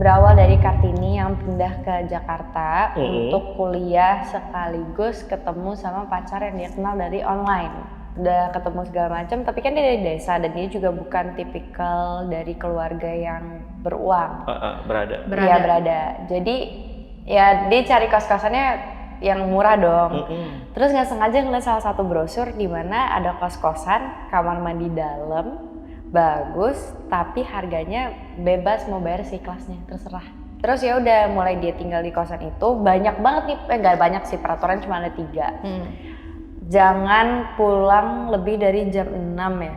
berawal dari Kartini yang pindah ke Jakarta untuk kuliah sekaligus ketemu sama pacar yang dia kenal dari online. Udah ketemu segala macam, tapi kan dia dari desa dan dia juga bukan tipikal dari keluarga yang beruang. Berada. Iya berada. Jadi ya dia cari kos-kosannya yang murah dong. Terus nggak sengaja ngeliat salah satu brosur di mana ada kos-kosan, kamar mandi dalam, bagus, tapi harganya bebas mau bayar seikhlasnya, terserah. Terus ya udah mulai dia tinggal di kosan itu, banyak banget nih, nggak banyak sih, peraturan cuma ada 3. Jangan pulang lebih dari jam 6 ya.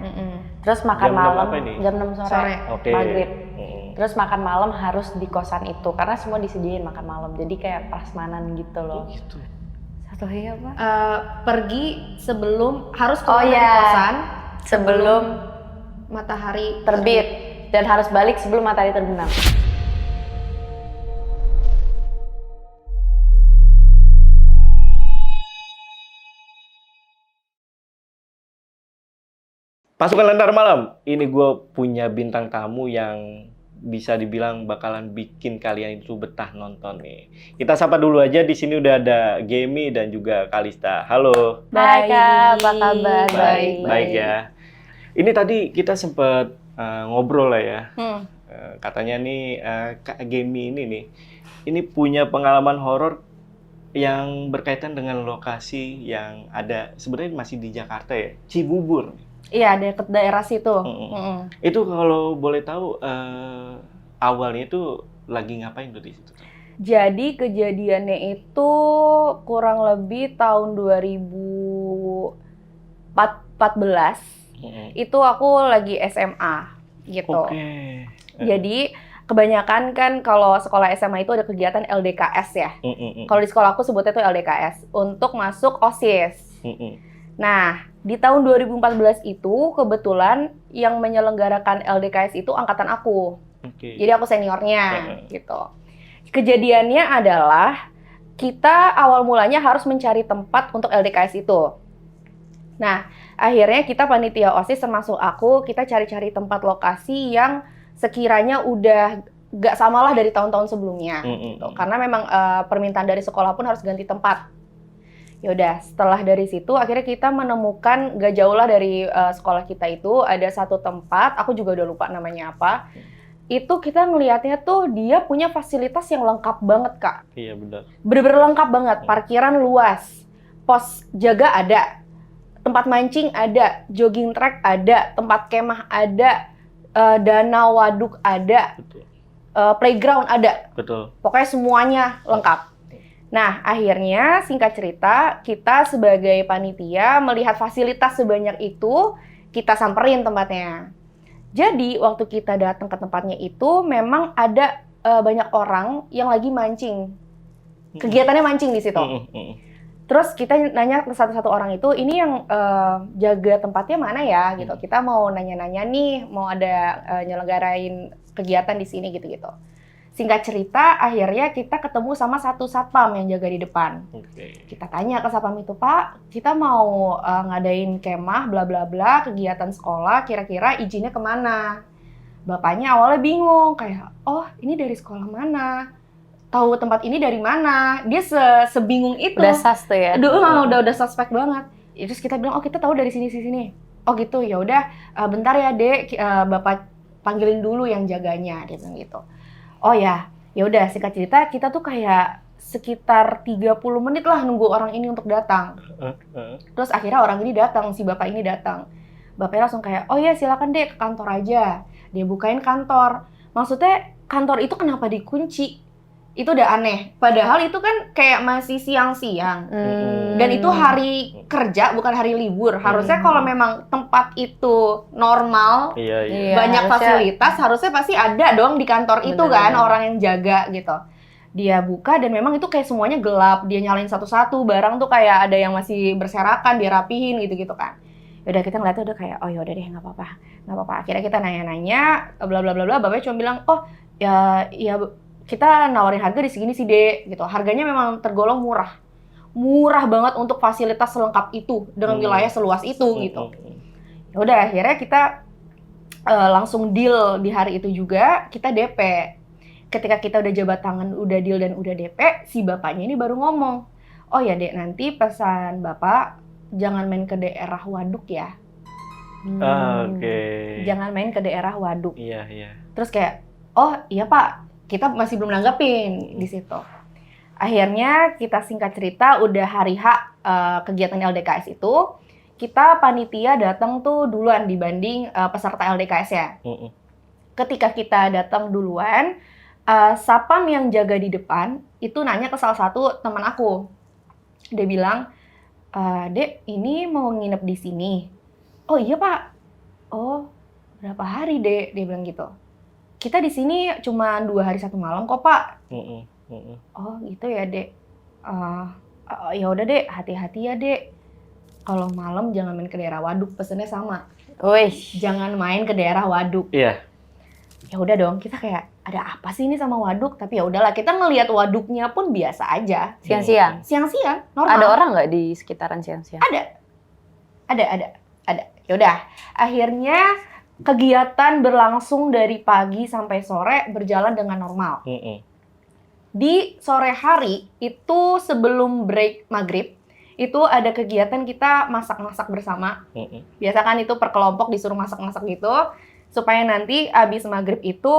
Terus makan jam malam jam 6 sore. Okay. Maghrib. Terus makan malam harus di kosan itu karena semua disediain makan malam. Jadi kayak prasmanan gitu loh. Gitu. Satu lagi apa? Pergi sebelum harus keluar dari kosan sebelum matahari terbit dan harus balik sebelum matahari terbenam. Pasukan Lentera Malam, ini gue punya bintang tamu yang bisa dibilang bakalan bikin kalian itu betah nonton nih. Kita sapa dulu aja, di sini udah ada Gemi dan juga Kalista. Halo. Hai Kak, apa kabar? Baik ya. Ini tadi kita sempet ngobrol lah ya. Katanya nih Kak Gemi ini nih, ini punya pengalaman horor yang berkaitan dengan lokasi yang ada sebenarnya masih di Jakarta ya, Cibubur. Iya, deket daerah situ. Itu kalau boleh tahu awalnya itu lagi ngapain tuh di situ? Jadi kejadiannya itu kurang lebih tahun 2014. Itu aku lagi SMA gitu. Jadi kebanyakan kan kalau sekolah SMA itu ada kegiatan LDKS ya. Kalau di sekolah aku sebutnya itu LDKS untuk masuk OSIS. Nah, di tahun 2014 itu kebetulan yang menyelenggarakan LDKS itu angkatan aku. Jadi aku seniornya gitu. Kejadiannya adalah kita awal mulanya harus mencari tempat untuk LDKS itu. Nah, akhirnya kita panitia OSIS termasuk aku, kita cari-cari tempat lokasi yang sekiranya udah gak samalah dari tahun-tahun sebelumnya. Gitu. Karena memang permintaan dari sekolah pun harus ganti tempat. Yaudah, setelah dari situ akhirnya kita menemukan gak jauh lah dari sekolah kita itu ada satu tempat, aku juga udah lupa namanya apa. Itu kita ngelihatnya tuh dia punya fasilitas yang lengkap banget, Kak. Iya, benar. Bener-bener lengkap banget, parkiran luas, pos jaga ada, tempat mancing ada, jogging track ada, tempat kemah ada, danau waduk ada, playground ada. Betul. Pokoknya semuanya lengkap. Nah, akhirnya singkat cerita, kita sebagai panitia melihat fasilitas sebanyak itu, kita samperin tempatnya. Jadi, waktu kita datang ke tempatnya itu, memang ada banyak orang yang lagi mancing. Kegiatannya mancing di situ. Terus kita nanya ke satu-satu orang itu, ini yang jaga tempatnya mana ya? Gitu. Kita mau nanya-nanya nih, mau ada nyelenggarain kegiatan di sini gitu-gitu. Singkat cerita, akhirnya kita ketemu sama satu satpam yang jaga di depan. Kita tanya ke satpam itu, Pak, kita mau ngadain kemah, bla bla bla, kegiatan sekolah, kira-kira izinnya kemana? Bapaknya awalnya bingung, kayak, oh ini dari sekolah mana? Tahu tempat ini dari mana? Dia sebingung itu. Udah sus tuh ya? Udah suspek banget. Terus kita bilang, oh kita tahu dari sini. Oh gitu, ya udah, bentar ya Dek, Bapak panggilin dulu yang jaganya, dia bilang gitu. Oh ya udah singkat cerita kita tuh kayak sekitar 30 menit lah nunggu orang ini untuk datang. Terus akhirnya orang ini datang, si bapak ini datang. Bapaknya langsung kayak, oh ya silakan deh ke kantor aja. Dia bukain kantor. Maksudnya kantor itu kenapa dikunci? Itu udah aneh. Padahal itu kan kayak masih siang-siang. Dan itu hari kerja, bukan hari libur. Harusnya kalau memang tempat itu normal, banyak fasilitas, harusnya pasti ada dong di kantor itu kan, orang yang jaga gitu. Dia buka dan memang itu kayak semuanya gelap. Dia nyalain satu-satu, barang tuh kayak ada yang masih berserakan, dia rapihin gitu-gitu kan. Yaudah kita ngeliatnya udah kayak, oh yaudah deh nggak apa-apa. Akhirnya kita nanya-nanya, bla bla bla bla. Bapaknya cuma bilang, oh ya kita nawarin harga di segini sih Dek, gitu. Harganya memang tergolong murah banget untuk fasilitas selengkap itu dengan wilayah seluas itu gitu. Ya udah akhirnya kita langsung deal di hari itu juga, kita DP. ketika kita udah jabat tangan, udah deal dan udah DP, si bapaknya ini baru ngomong, oh ya Dek, nanti pesan bapak jangan main ke daerah waduk ya. Oke. Jangan main ke daerah waduk. Iya, iya. Terus kayak, oh iya Pak, kita masih belum nanggepin di situ. Akhirnya kita singkat cerita, udah hari H kegiatan LDKS itu, kita panitia datang tuh duluan dibanding peserta LDKS ya. Ketika kita datang duluan, Sapam yang jaga di depan itu nanya ke salah satu teman aku. Dia bilang, Dek, ini mau nginep di sini. Oh iya Pak. Oh, berapa hari Dek? Dia bilang gitu. Kita di sini cuma 2 hari 1 malam kok Pak. Oh gitu ya Dek. Ya udah Dek, hati-hati ya Dek. Kalau malam jangan main ke daerah waduk, pesennya sama. Wih, Jangan main ke daerah waduk. Iya. Ya udah dong, kita kayak ada apa sih ini sama waduk? Tapi ya udahlah, kita ngelihat waduknya pun biasa aja. siang-siang. Siang-siang, normal. Ada orang nggak di sekitaran siang-siang? Ada. Ya udah, akhirnya kegiatan berlangsung dari pagi sampai sore berjalan dengan normal. Di sore hari itu sebelum break maghrib itu ada kegiatan kita masak-masak bersama. Biasa kan itu per kelompok disuruh masak-masak gitu supaya nanti abis maghrib itu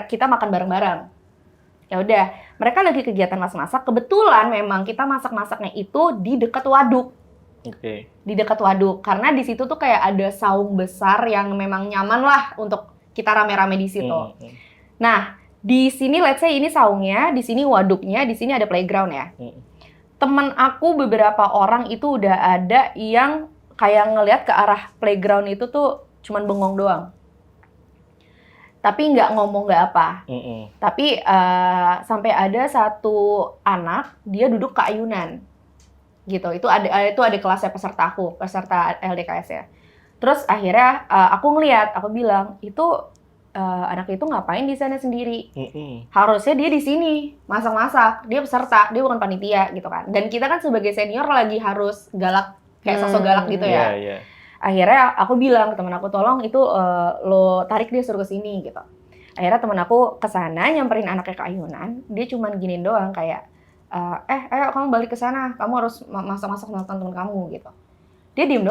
kita makan bareng-bareng. Ya udah, mereka lagi kegiatan masak-masak. Kebetulan memang kita masak-masaknya itu di dekat waduk. Di dekat waduk, karena di situ tuh kayak ada saung besar yang memang nyaman lah untuk kita rame-rame di situ. Nah, di sini let's say ini saungnya, di sini waduknya, di sini ada playground ya. Temen aku beberapa orang itu udah ada yang kayak ngelihat ke arah playground itu tuh cuman bengong doang. Tapi nggak ngomong nggak apa. Tapi sampai ada satu anak, dia duduk ke ayunan. Gitu, itu ada kelasnya peserta LDKS ya. Terus akhirnya aku ngeliat, aku bilang, itu anak itu ngapain di sana sendiri? Harusnya dia di sini masak-masak, dia peserta, dia bukan panitia gitu kan. Dan kita kan sebagai senior lagi harus galak, kayak sosok galak gitu ya. Akhirnya aku bilang ke teman aku, tolong itu lo tarik dia suruh ke sini gitu. Akhirnya teman aku kesana nyamperin anaknya ke ayunan, dia cuman giniin doang kayak, ayo kamu balik ke sana, kamu harus masak-masak sama teman kamu gitu. Dia diem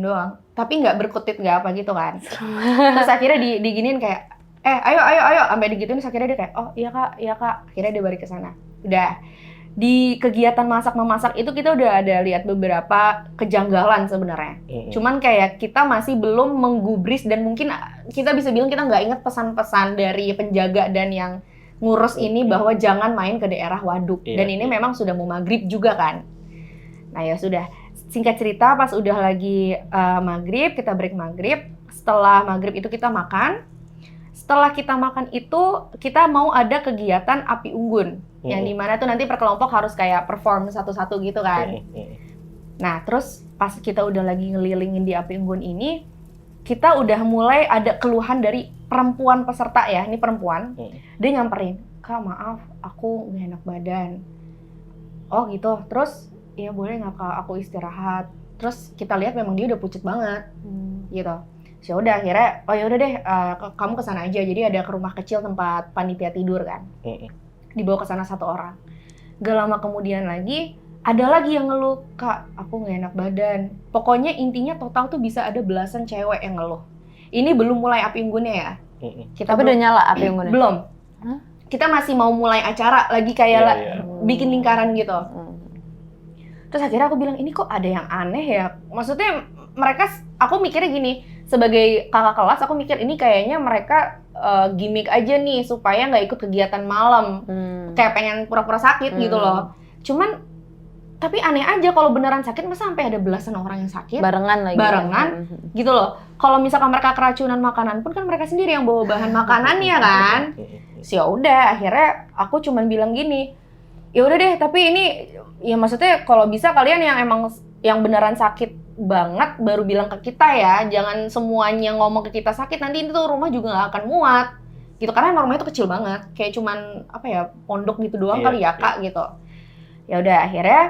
doang, tapi nggak berkutit nggak apa gitu kan. Terus akhirnya diginiin kayak, ayo, sampai digituin, terus akhirnya dia kayak, oh iya kak, akhirnya dia balik ke sana. Udah, di kegiatan masak-memasak itu kita udah ada lihat beberapa kejanggalan sebenarnya. Cuman kayak kita masih belum menggubris dan mungkin kita bisa bilang kita nggak inget pesan-pesan dari penjaga dan yang ngurus ini bahwa jangan main ke daerah waduk. Dan ini memang sudah mau maghrib juga kan. Nah ya sudah, singkat cerita pas udah lagi maghrib, kita break maghrib. Setelah maghrib itu kita makan. Setelah kita makan itu, kita mau ada kegiatan api unggun. Yang dimana tuh nanti per kelompok harus kayak perform satu-satu gitu kan. Nah terus pas kita udah lagi ngelilingin di api unggun ini, kita udah mulai ada keluhan dari perempuan peserta ya, ini perempuan. Dia nyamperin, Kak maaf, aku gak enak badan. Oh gitu, terus ya boleh nggak Kak aku istirahat. Terus kita lihat memang dia udah pucet banget, gitu. Ya udah akhirnya, oh ya udah deh, kamu kesana aja. Jadi ada ke rumah kecil tempat panitia tidur kan. Dibawa ke sana 1 orang. Gak lama kemudian lagi, ada lagi yang ngeluh, Kak, aku nggak enak badan. Pokoknya intinya total tuh bisa ada belasan cewek yang ngeluh. Ini belum mulai api unggunnya ya. Tapi udah nyala api unggunnya? Belum. Kita masih mau mulai acara lagi kayak bikin lingkaran gitu. Terus akhirnya aku bilang, ini kok ada yang aneh ya? Maksudnya mereka, aku mikirnya gini, sebagai kakak kelas, aku mikir ini kayaknya mereka gimmick aja nih supaya nggak ikut kegiatan malam, kayak pengen pura-pura sakit gitu loh. Cuman tapi aneh aja kalau beneran sakit, masa sampai ada belasan orang yang sakit barengan gitu loh. Kalau misalkan mereka keracunan makanan pun kan mereka sendiri yang bawa bahan makanannya kan. Ya udah, akhirnya aku cuman bilang gini, ya udah deh, tapi ini ya maksudnya kalau bisa kalian yang emang yang beneran sakit banget baru bilang ke kita ya, jangan semuanya ngomong ke kita sakit, nanti itu rumah juga nggak akan muat gitu, karena rumahnya itu kecil banget, kayak cuman apa ya, pondok gitu doang kali ya Kak gitu. Ya udah akhirnya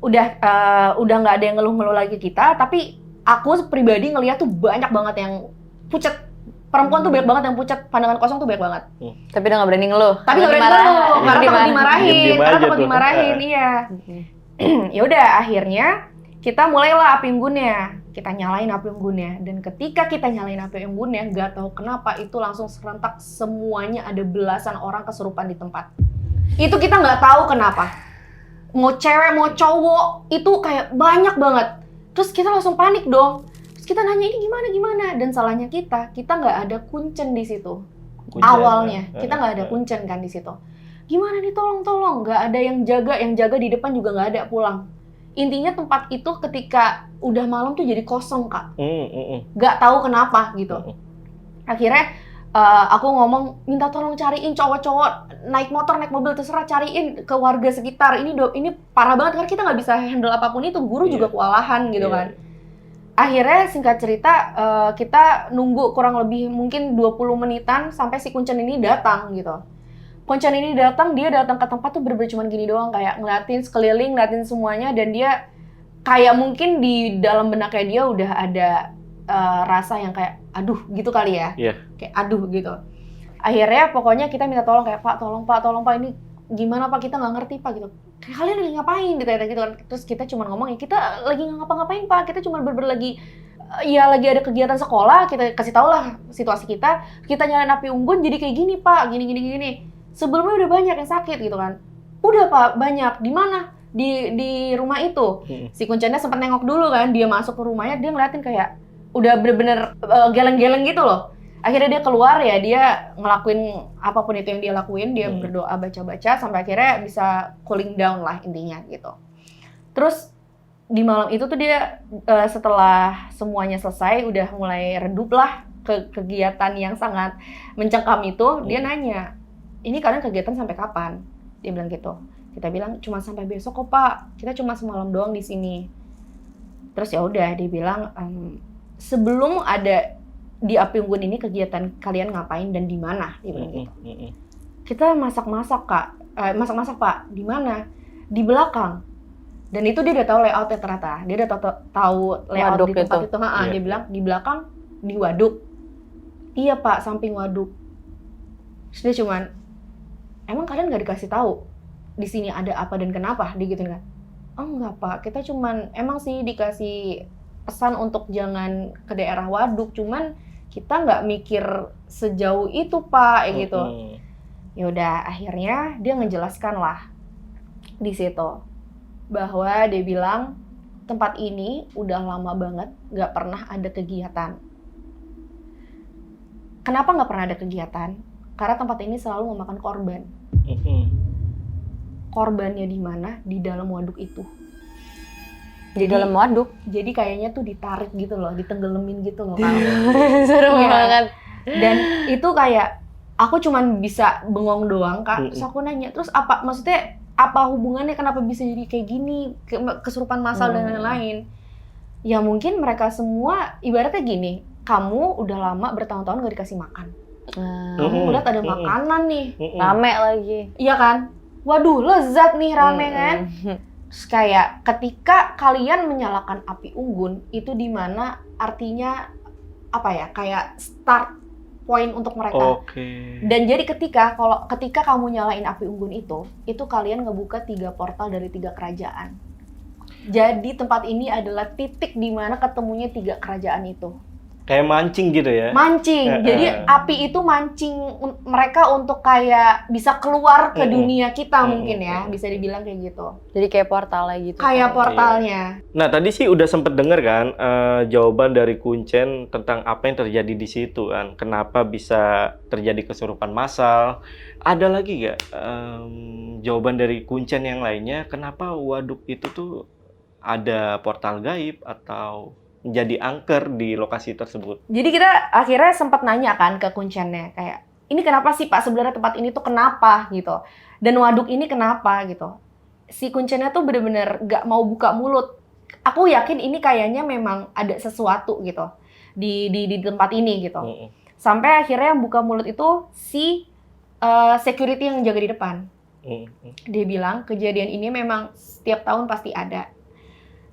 udah nggak ada yang ngeluh-ngeluh lagi kita, tapi aku pribadi ngeliat tuh banyak banget yang pucet Perempuan tuh banyak banget yang pucat, pandangan kosong tuh banyak banget. Tapi udah nggak berani ngeluh. Tapi nggak berani ngeluh, karena takut dimarahin. Diem-diem Karena aja takut tuh. dimarahin, iya. Ya udah, akhirnya kita mulailah api unggunnya. Kita nyalain api unggunnya. Dan ketika kita nyalain api unggunnya, nggak tahu kenapa itu langsung serentak semuanya ada belasan orang kesurupan di tempat. Itu kita nggak tahu kenapa. Mau cewek, mau cowok, itu kayak banyak banget. Terus kita langsung panik dong. Terus kita nanya ini gimana? Dan salahnya kita nggak ada kuncen di situ. Kuncen, Awalnya ya. kita nggak ada kuncen kan di situ. Gimana nih tolong, nggak ada yang jaga di depan juga nggak ada pulang. Intinya tempat itu ketika udah malam tuh jadi kosong Kak. Nggak tahu kenapa gitu. Akhirnya aku ngomong minta tolong cariin cowok-cowok naik motor, naik mobil terserah, cariin ke warga sekitar. Ini parah banget karena kita nggak bisa handle apapun itu. Guru juga kewalahan gitu kan. Akhirnya singkat cerita kita nunggu kurang lebih mungkin 20 menitan sampai si kuncen ini datang gitu. Kuncen ini datang, dia datang ke tempat tuh bener-bener cuman gini doang, kayak ngeliatin sekeliling, ngeliatin semuanya, dan dia kayak mungkin di dalam benaknya dia udah ada rasa yang kayak aduh gitu kali ya. Kayak aduh gitu. Akhirnya pokoknya kita minta tolong kayak Pak, tolong Pak, ini gimana Pak, kita nggak ngerti Pak gitu. Kayak kalian lagi ngapain gitu kan. Terus kita cuma ngomong ya kita lagi nggak ngapa-ngapain Pak, kita cuma bener-bener lagi lagi ada kegiatan sekolah, kita kasih tau lah situasi kita nyalain api unggun jadi kayak gini Pak, gini. Sebelumnya udah banyak yang sakit gitu kan. Udah Pak, banyak. Di mana? Di rumah itu. Si kuncennya sempat nengok dulu kan, dia masuk ke rumahnya, dia ngeliatin kayak udah bener-bener geleng-geleng gitu loh. Akhirnya dia keluar ya, dia ngelakuin apapun itu yang dia lakuin, dia berdoa, baca-baca, sampai akhirnya bisa cooling down lah intinya gitu. Terus di malam itu tuh dia setelah semuanya selesai, udah mulai redup lah kegiatan yang sangat mencengkam itu, dia nanya, ini kalian kegiatan sampai kapan? Dia bilang gitu. Kita bilang cuma sampai besok kok Pak, kita cuma semalam doang di sini. Terus ya udah, dia bilang sebelum ada di api unggun ini kegiatan kalian ngapain dan di mana? Dia bilang gitu. Kita masak-masak Kak, masak-masak Pak. Di mana? Di belakang. Dan itu dia udah tahu layoutnya ternyata. Dia udah tahu layout waduk di tempat itu. Dia bilang di belakang di waduk. Iya Pak, samping waduk. Terus dia cuman, emang kalian nggak dikasih tahu di sini ada apa dan kenapa? Dia gitu kan? Oh enggak Pak, kita cuman emang sih dikasih pesan untuk jangan ke daerah waduk, cuman kita nggak mikir sejauh itu Pak, gitu. Ya udah, akhirnya dia ngejelaskan lah di situ bahwa dia bilang tempat ini udah lama banget nggak pernah ada kegiatan. Kenapa nggak pernah ada kegiatan? Karena tempat ini selalu memakan korban. Korbannya di mana? Di dalam waduk itu. Di dalam waduk? Jadi kayaknya tuh ditarik gitu loh, ditenggelamin gitu loh. Serem banget. Dan itu kayak, aku cuman bisa bengong doang Kak. Terus aku nanya, terus apa, maksudnya apa hubungannya, kenapa bisa jadi kayak gini, kesurupan massal dan lain-lain. Ya mungkin mereka semua, ibaratnya gini, kamu udah lama bertahun-tahun gak dikasih makan. Kamu lihat ada makanan nih, rame lagi. Iya kan? Waduh, lezat nih rame kan? Terus kayak ketika kalian menyalakan api unggun, itu dimana artinya apa ya? Kayak start point untuk mereka. Dan jadi ketika kamu nyalain api unggun itu kalian ngebuka 3 portal dari 3 kerajaan. Jadi tempat ini adalah titik dimana ketemunya 3 kerajaan itu. Kayak mancing gitu ya? Mancing. Jadi api itu mancing mereka untuk kayak bisa keluar ke dunia kita mungkin ya. Bisa dibilang kayak gitu. Jadi kayak portalnya gitu. Kayak portalnya. Nah tadi sih udah sempet denger kan jawaban dari Kuncen tentang apa yang terjadi di situ kan. Kenapa bisa terjadi kesurupan massal. Ada lagi nggak jawaban dari Kuncen yang lainnya? Kenapa waduk itu tuh ada portal gaib atau menjadi angker di lokasi tersebut? Jadi kita akhirnya sempat nanya kan ke Kuncennya kayak, ini kenapa sih Pak sebenarnya tempat ini tuh kenapa gitu, dan waduk ini kenapa gitu. Si Kuncennya tuh bener-bener gak mau buka mulut. Aku yakin ini kayaknya memang ada sesuatu gitu di tempat ini gitu. Sampai akhirnya yang buka mulut itu si security yang jaga di depan. Dia bilang kejadian ini memang setiap tahun pasti ada,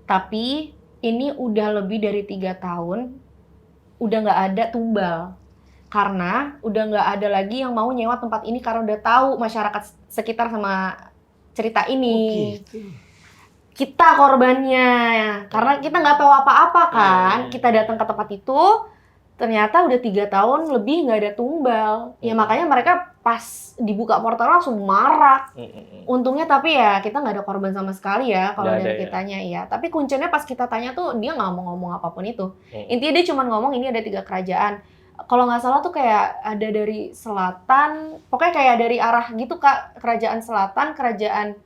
tapi ini udah lebih dari 3 tahun, udah nggak ada tumbal. karena udah nggak ada lagi yang mau nyewa tempat ini karena udah tahu masyarakat sekitar sama cerita ini. Kita korbannya, karena kita nggak tahu apa-apa kan. Kita datang ke tempat itu, ternyata udah 3 tahun lebih nggak ada tumbal. Ya makanya mereka pas dibuka portal langsung marah. Untungnya tapi ya kita nggak ada korban sama sekali ya kalau dari kitanya ya. Tapi kuncinya pas kita tanya tuh dia nggak mau ngomong apapun itu. Intinya dia cuma ngomong ini ada 3 kerajaan. Kalau nggak salah tuh kayak ada dari selatan, pokoknya kayak dari arah gitu Kak, kerajaan selatan, kerajaan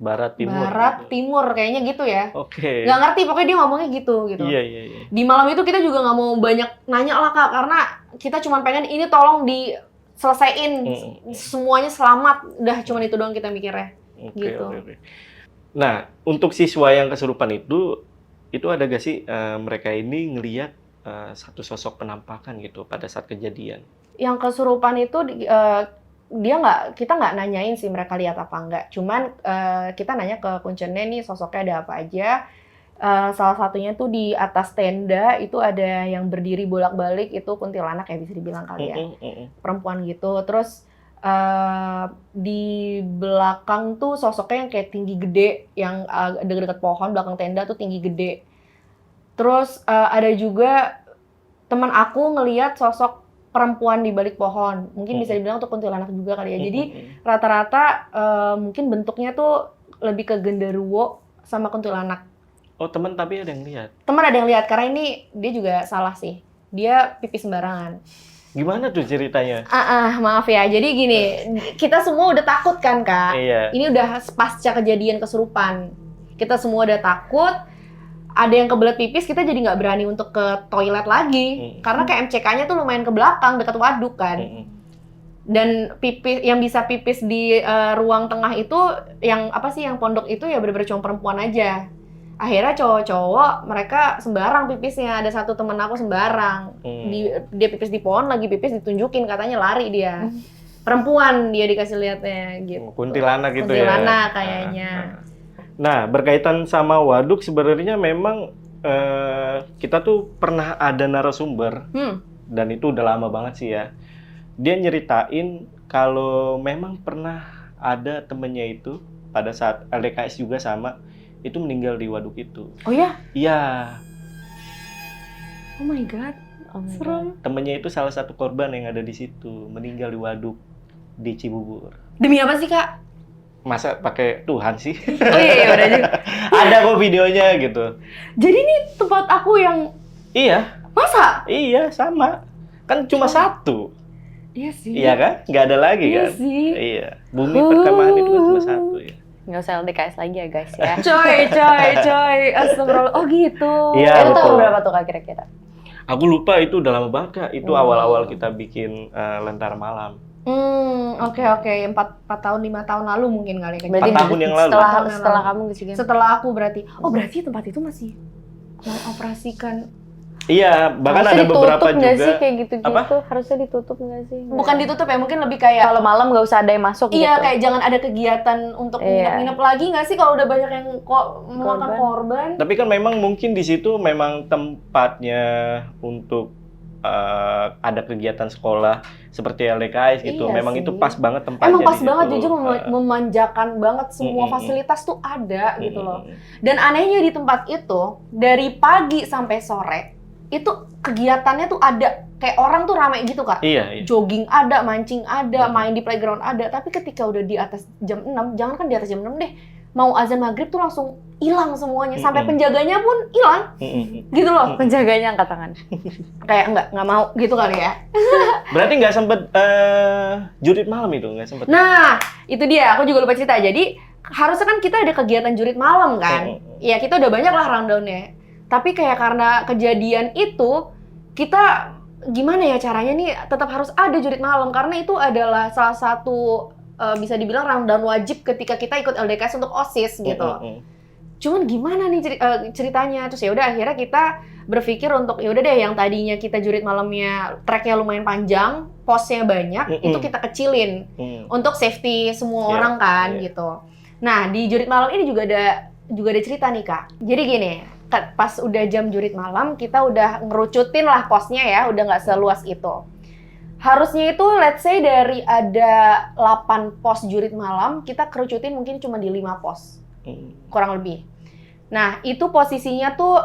Barat, timur. Barat, timur kayaknya gitu ya. Oke. Nggak ngerti, pokoknya dia ngomongnya gitu. Iya. Di malam itu kita juga nggak mau banyak nanya lah Kak, karena kita cuma pengen ini tolong diselesaiin, semuanya selamat. Udah cuma itu doang kita mikirnya. Gitu. Oke. Nah, untuk siswa yang kesurupan itu ada gak sih mereka ini ngelihat satu sosok penampakan gitu pada saat kejadian? Yang kesurupan itu kita nggak nanyain sih mereka lihat apa enggak. Cuman kita nanya ke kuncennya nih sosoknya ada apa aja. Salah satunya tuh di atas tenda itu ada yang berdiri bolak-balik, itu kuntilanak ya bisa dibilang kali ya. Perempuan gitu. Terus di belakang tuh sosoknya yang kayak tinggi gede, yang dekat-dekat pohon belakang tenda tuh tinggi gede. Terus ada juga teman aku ngelihat sosok perempuan di balik pohon. Mungkin bisa dibilang tuh kuntilanak juga kali ya. Jadi rata-rata mungkin bentuknya tuh lebih ke genderuwo sama kuntilanak. Oh, teman tapi ada yang lihat? Teman ada yang lihat, karena ini dia juga salah sih. Dia pipis sembarangan. Gimana tuh ceritanya? Maaf ya. Jadi gini, kita semua udah takut kan Kak? Iya. Ini udah pasca kejadian kesurupan. Kita semua udah takut. Ada yang kebelet pipis, kita jadi nggak berani untuk ke toilet lagi. Karena kayak MCK-nya tuh lumayan ke belakang, dekat waduk kan. Dan pipis yang bisa pipis di ruang tengah itu, yang pondok itu ya bener-bener cuma perempuan aja. Akhirnya cowok-cowok mereka sembarang pipisnya. Ada satu temen aku sembarang. Dia pipis di pohon, lagi pipis ditunjukin, katanya lari dia. Perempuan dia dikasih lihatnya gitu. Kuntilanak gitu ya? Kuntilanak kayaknya. Nah, berkaitan sama waduk sebenarnya memang kita tuh pernah ada narasumber dan itu udah lama banget sih ya. Dia nyeritain kalau memang pernah ada temennya itu pada saat LDKS juga sama, itu meninggal di waduk itu. Oh ya? Iya. Oh my god. Serem. Temennya itu salah satu korban yang ada di situ, meninggal di waduk di Cibubur. Demi apa sih Kak? Masa pakai Tuhan sih? Oh iya, udah aja. Ada kok videonya gitu. Jadi ini tempat aku yang... Iya. Masa? Iya, sama. Kan cuma satu. Iya sih. Iya kan? Nggak ada lagi Iya kan? sih. Iya. Bumi perkemahan itu kan cuma satu ya. Nggak usah LDKS lagi ya guys ya. Coy. Astagfirullah. Oh gitu. Iya, Itu tahun betul. berapa tuh Kak kira-kira? Aku lupa, itu udah lama banget Kak. Itu awal-awal kita bikin Lentera Malam. Oke. 4 tahun, 5 tahun lalu mungkin kali. Berarti 4 tahun yang lalu. Setelah kamu gitu kan? Setelah aku berarti. Oh berarti tempat itu masih mengoperasikan. Iya, bahkan Harusnya ada beberapa ditutup nggak juga. sih kayak gitu-gitu? Apa? Harusnya ditutup nggak sih? Bukan ditutup ya, mungkin lebih kayak... Kalau malam nggak usah ada yang masuk Iya, gitu. kayak jangan ada kegiatan untuk nginep-nginep lagi nggak sih kalau udah banyak yang memakan korban? Tapi kan memang mungkin di situ memang tempatnya untuk ada kegiatan sekolah seperti LDKS gitu. Iya memang sih. itu pas banget tempatnya. Emang pas di banget, situ. jujur memanjakan banget, semua fasilitas tuh ada gitu loh. Dan anehnya di tempat itu, dari pagi sampai sore, itu kegiatannya tuh ada. Kayak orang tuh ramai gitu Kak. Iya. Jogging ada, mancing ada, main di playground ada. Tapi ketika udah di atas jam 6, jangan kan di atas jam 6 deh, mau azan maghrib tuh langsung hilang semuanya. Sampai penjaganya pun hilang. Gitu loh. Penjaganya angkat tangan. Kayak nggak mau gitu kali ya. Berarti nggak sempet jurit malam itu, nggak sempet? Nah, itu dia. Aku juga lupa cerita. Jadi, harusnya kan kita ada kegiatan jurit malam kan. Ya, kita udah banyak lah rundown-nya. Tapi kayak karena kejadian itu, kita gimana ya caranya nih tetap harus ada jurit malam. Karena itu adalah salah satu, bisa dibilang rundown wajib ketika kita ikut LDKS untuk OSIS gitu. Cuman gimana nih ceritanya? Terus ya udah akhirnya kita berpikir untuk ya udah deh yang tadinya kita jurit malamnya tracknya lumayan panjang, posnya banyak, itu kita kecilin untuk safety semua orang kan gitu. Nah di jurit malam ini juga ada cerita nih Kak. Jadi gini, pas udah jam jurit malam kita udah ngerucutin lah posnya ya, udah nggak seluas itu. Harusnya itu let's say dari ada 8 pos jurit malam, kita kerucutin mungkin cuma di 5 pos. Kurang lebih. Nah, itu posisinya tuh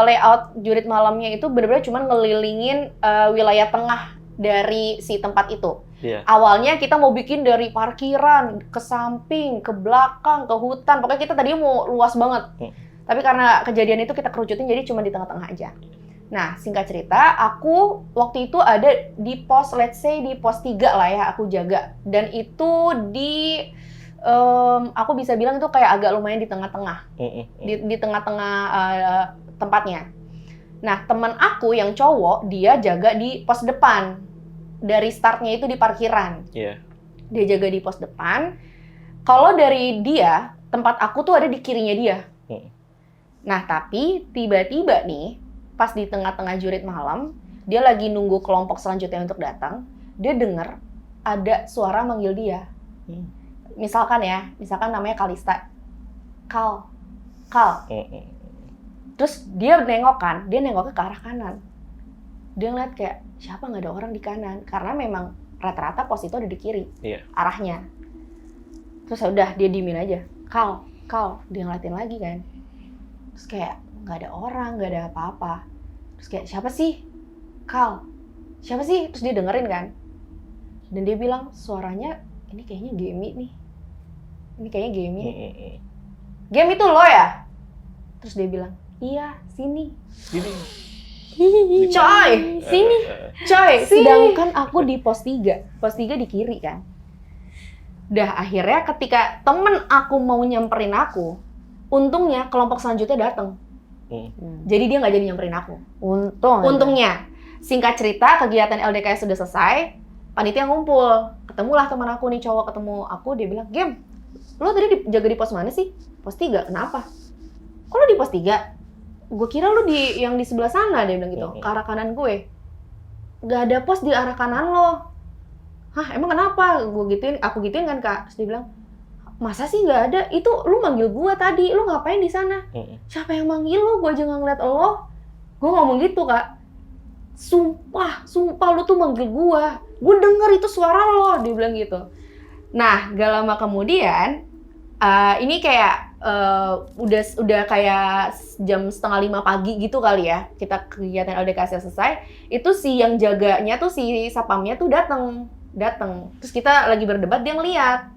layout jurit malamnya itu benar-benar cuma ngelilingin wilayah tengah dari si tempat itu. Iya. Awalnya kita mau bikin dari parkiran, ke samping, ke belakang, ke hutan. Pokoknya kita tadinya mau luas banget. Tapi karena kejadian itu kita kerucutin jadi cuma di tengah-tengah aja. Nah, singkat cerita, aku waktu itu ada di pos, let's say di pos 3 lah ya, aku jaga. Dan itu di, aku bisa bilang itu kayak agak lumayan di tengah-tengah. Di tengah-tengah tempatnya. Nah, teman aku yang cowok, dia jaga di pos depan. Dari startnya itu di parkiran. Iya. Dia jaga di pos depan. Kalau dari dia, tempat aku tuh ada di kirinya dia. Nah, tapi tiba-tiba nih, pas di tengah-tengah jurit malam, dia lagi nunggu kelompok selanjutnya untuk datang, dia dengar ada suara manggil dia. Misalkan namanya Kalista. Kal. Terus dia nengoknya ke arah kanan. Dia ngeliat kayak, siapa nggak ada orang di kanan? Karena memang rata-rata pos itu ada di kiri, arahnya. Terus udah, dia diemin aja. Kal, dia ngeliatin lagi kan. Terus kayak, nggak ada orang, nggak ada apa-apa. Terus kayak, siapa sih? Kal, siapa sih? Terus dia dengerin kan. Dan dia bilang, suaranya, ini kayaknya Gemi nih. Ini kayaknya Gemi. Gemi itu lo ya? Terus dia bilang, iya, sini. Coy, sini. Sedangkan aku di pos 3 di kiri kan. Udah akhirnya ketika temen aku mau nyamperin aku, untungnya kelompok selanjutnya datang. Jadi dia nggak jadi nyamperin aku. Untungnya. Singkat cerita, kegiatan LDKS sudah selesai, panitia ngumpul. Ketemulah teman aku nih, cowok ketemu aku, dia bilang, Gem, lo tadi jaga di pos mana sih? Pos 3, kenapa? Kok lo di pos 3? Gue kira lu yang di sebelah sana, dia bilang gitu, ke arah kanan gue. Gak ada pos di arah kanan lo. Hah, emang kenapa? Aku gituin kan Kak. Terus dia bilang, masa sih gak ada? Itu lu manggil gue tadi, lu ngapain di sana? Siapa yang manggil lu? Gue aja gak ngeliat lo. Gue ngomong gitu Kak. Sumpah lu tuh manggil gue. Gue denger itu suara lo, dia bilang gitu. Nah, gak lama kemudian, ini kayak udah kayak jam 4:30 pagi gitu kali ya, kita kegiatan LDKS selesai, itu si yang jaganya tuh, si sapamnya tuh datang. Terus kita lagi berdebat, dia ngeliat,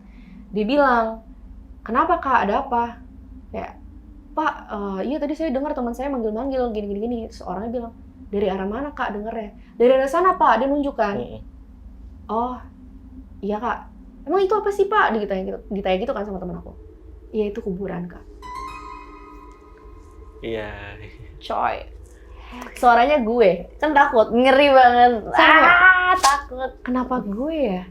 dia bilang, kenapa Kak, ada apa? Kayak, Pak, iya tadi saya dengar teman saya manggil-manggil gini. Terus orangnya bilang, dari arah mana Kak dengernya? Dari arah sana Pak, dia nunjukkan. Oh, iya Kak. Emang itu apa sih Pak? Ditanya gitu kan sama teman aku. Iya, itu kuburan Kak. Iya. Coy. Suaranya gue. Kan takut. Ngeri banget. Takut. Kenapa gue ya?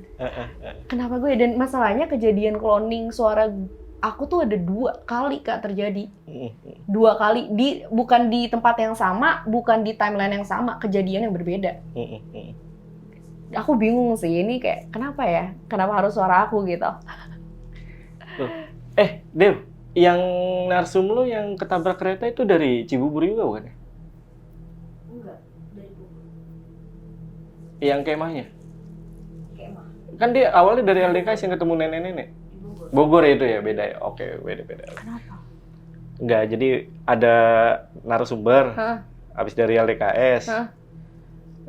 Kenapa gue? Dan masalahnya kejadian cloning suara aku tuh ada 2 kali Kak terjadi. 2 kali. Bukan di tempat yang sama, bukan di timeline yang sama. Kejadian yang berbeda. Aku bingung sih. Ini kayak, kenapa ya? Kenapa harus suara aku gitu? Dev, yang narsum lo yang ketabrak kereta itu dari Cibubur juga bukan ya? Enggak, dari Bogor. Yang kemahnya? Kan dia awalnya dari LDKS yang ketemu nenek-nenek. Bogor itu ya, beda ya? Oke, beda. Kenapa? Enggak, jadi ada narasumber, habis dari LDKS.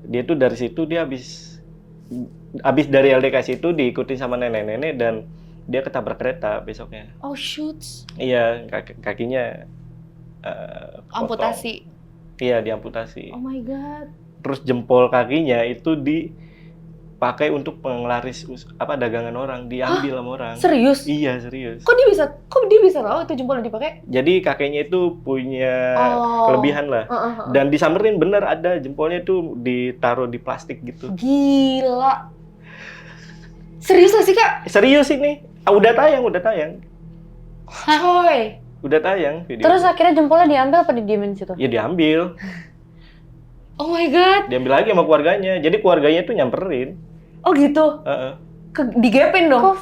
Dia tuh dari situ, dia habis dari LDKS itu diikuti sama nenek-nenek dan dia ketabrak kereta besoknya. Oh shoot. Iya, kakinya amputasi. Iya, diamputasi. Oh my god. Terus jempol kakinya itu dipakai untuk penglaris dagangan orang, diambil sama orang. Serius? Iya, serius. Kok dia bisa tahu itu jempol dipakai? Jadi kakeknya itu punya kelebihan lah. Dan disamperin bener ada jempolnya itu ditaruh di plastik gitu. Gila. Serius gak sih Kak? Serius ini. Udah tayang. Coy. Udah tayang video. Terus akhirnya jempolnya diambil apa didiemin situ? Ya diambil. Oh my god. Diambil lagi sama keluarganya. Jadi keluarganya tuh nyamperin. Oh gitu? Digepin dong?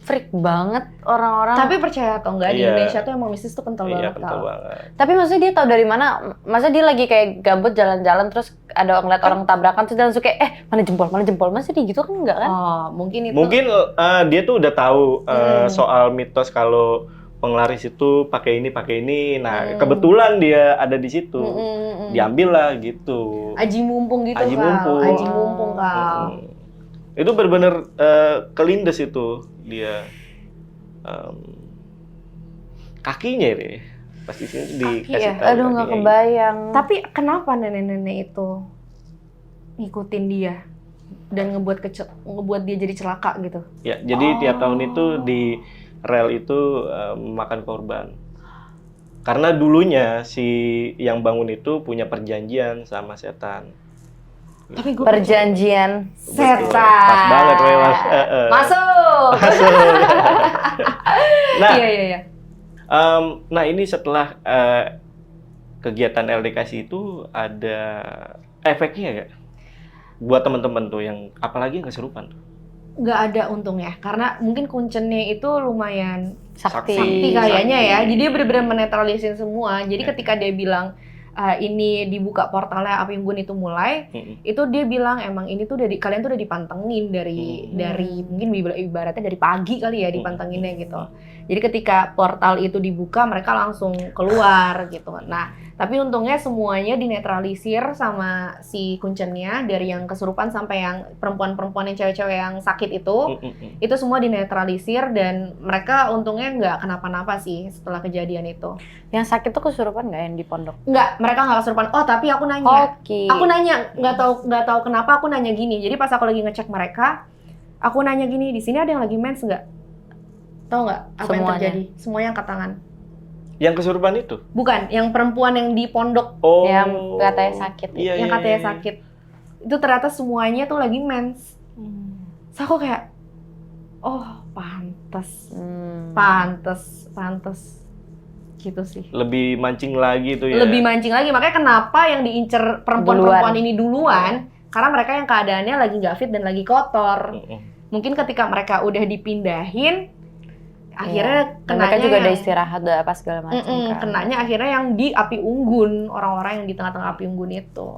freak banget orang-orang. Tapi percaya atau enggak, di Iya. Indonesia tuh emang mistis tuh kental Iya, banget kental Kak. banget. Tapi maksudnya dia tahu dari mana? Maksudnya dia lagi kayak gabut jalan-jalan terus ada ngeliat orang tabrakan terus dia langsung kayak mana jempol. Masa dia gitu kan enggak kan? Oh, mungkin itu. Mungkin dia tuh udah tahu soal mitos kalau penglaris itu pakai ini. Nah, kebetulan dia ada di situ. Diambil lah gitu. Aji mumpung gitu Aji Kak. mumpung. Aji mumpung Kak. Itu benar-benar kelindes itu dia. Kakinya deh. Pasti sini dikasih tahu. Aduh nggak kakinya. kebayang. Tapi kenapa nenek-nenek itu ngikutin dia dan ngebuat dia jadi celaka gitu? Ya, jadi tiap tahun itu di rel itu makan korban. Karena dulunya si yang bangun itu punya perjanjian sama setan. Tapi gue Perjanjian setan. Pas banget memang. Masuk. Nah, Iya. nah ini setelah kegiatan LDKC itu ada efeknya nggak? Buat teman-teman tuh yang apalagi yang kesurupan tuh. Nggak ada untungnya, karena mungkin kuncennya itu lumayan sakti. sakti kayaknya ya. Sakti. Jadi dia benar-benar menetralisin semua. Jadi Ya. ketika dia bilang ini dibuka portalnya api unggun itu mulai, itu dia bilang emang ini tuh kalian tuh udah dipantengin dari mungkin ibaratnya dari pagi kali ya dipantenginnya gitu. Jadi ketika portal itu dibuka mereka langsung keluar gitu. Nah, tapi untungnya semuanya dinetralisir sama si kuncennya, dari yang kesurupan sampai yang perempuan-perempuan yang cewek-cewek yang sakit itu semua dinetralisir dan mereka untungnya nggak kenapa-napa sih setelah kejadian itu. Yang sakit tuh kesurupan nggak yang di pondok? Nggak, mereka nggak kesurupan. Oh, tapi aku nanya. Oke. Aku nanya, nggak tahu kenapa aku nanya gini. Jadi pas aku lagi ngecek mereka, aku nanya gini, di sini ada yang lagi mens nggak? Tahu nggak apa yang Semuanya. terjadi? Semuanya angkat tangan. Yang kesurupan itu? Bukan, yang perempuan yang di pondok Oh. Yang katanya sakit. Iya, yang iya, katanya iya. sakit. Itu ternyata semuanya tuh lagi mens. So aku kayak, oh pantes, pantes. Gitu sih. Lebih mancing lagi tuh ya. Lebih mancing lagi, makanya kenapa yang diincer perempuan-perempuan ini duluan, karena mereka yang keadaannya lagi nggak fit dan lagi kotor. Mungkin ketika mereka udah dipindahin, akhirnya Dan mereka juga yang, ada istirahat, udah apa segala macam kan. kenanya akhirnya yang di api unggun, orang-orang yang di tengah-tengah api unggun itu.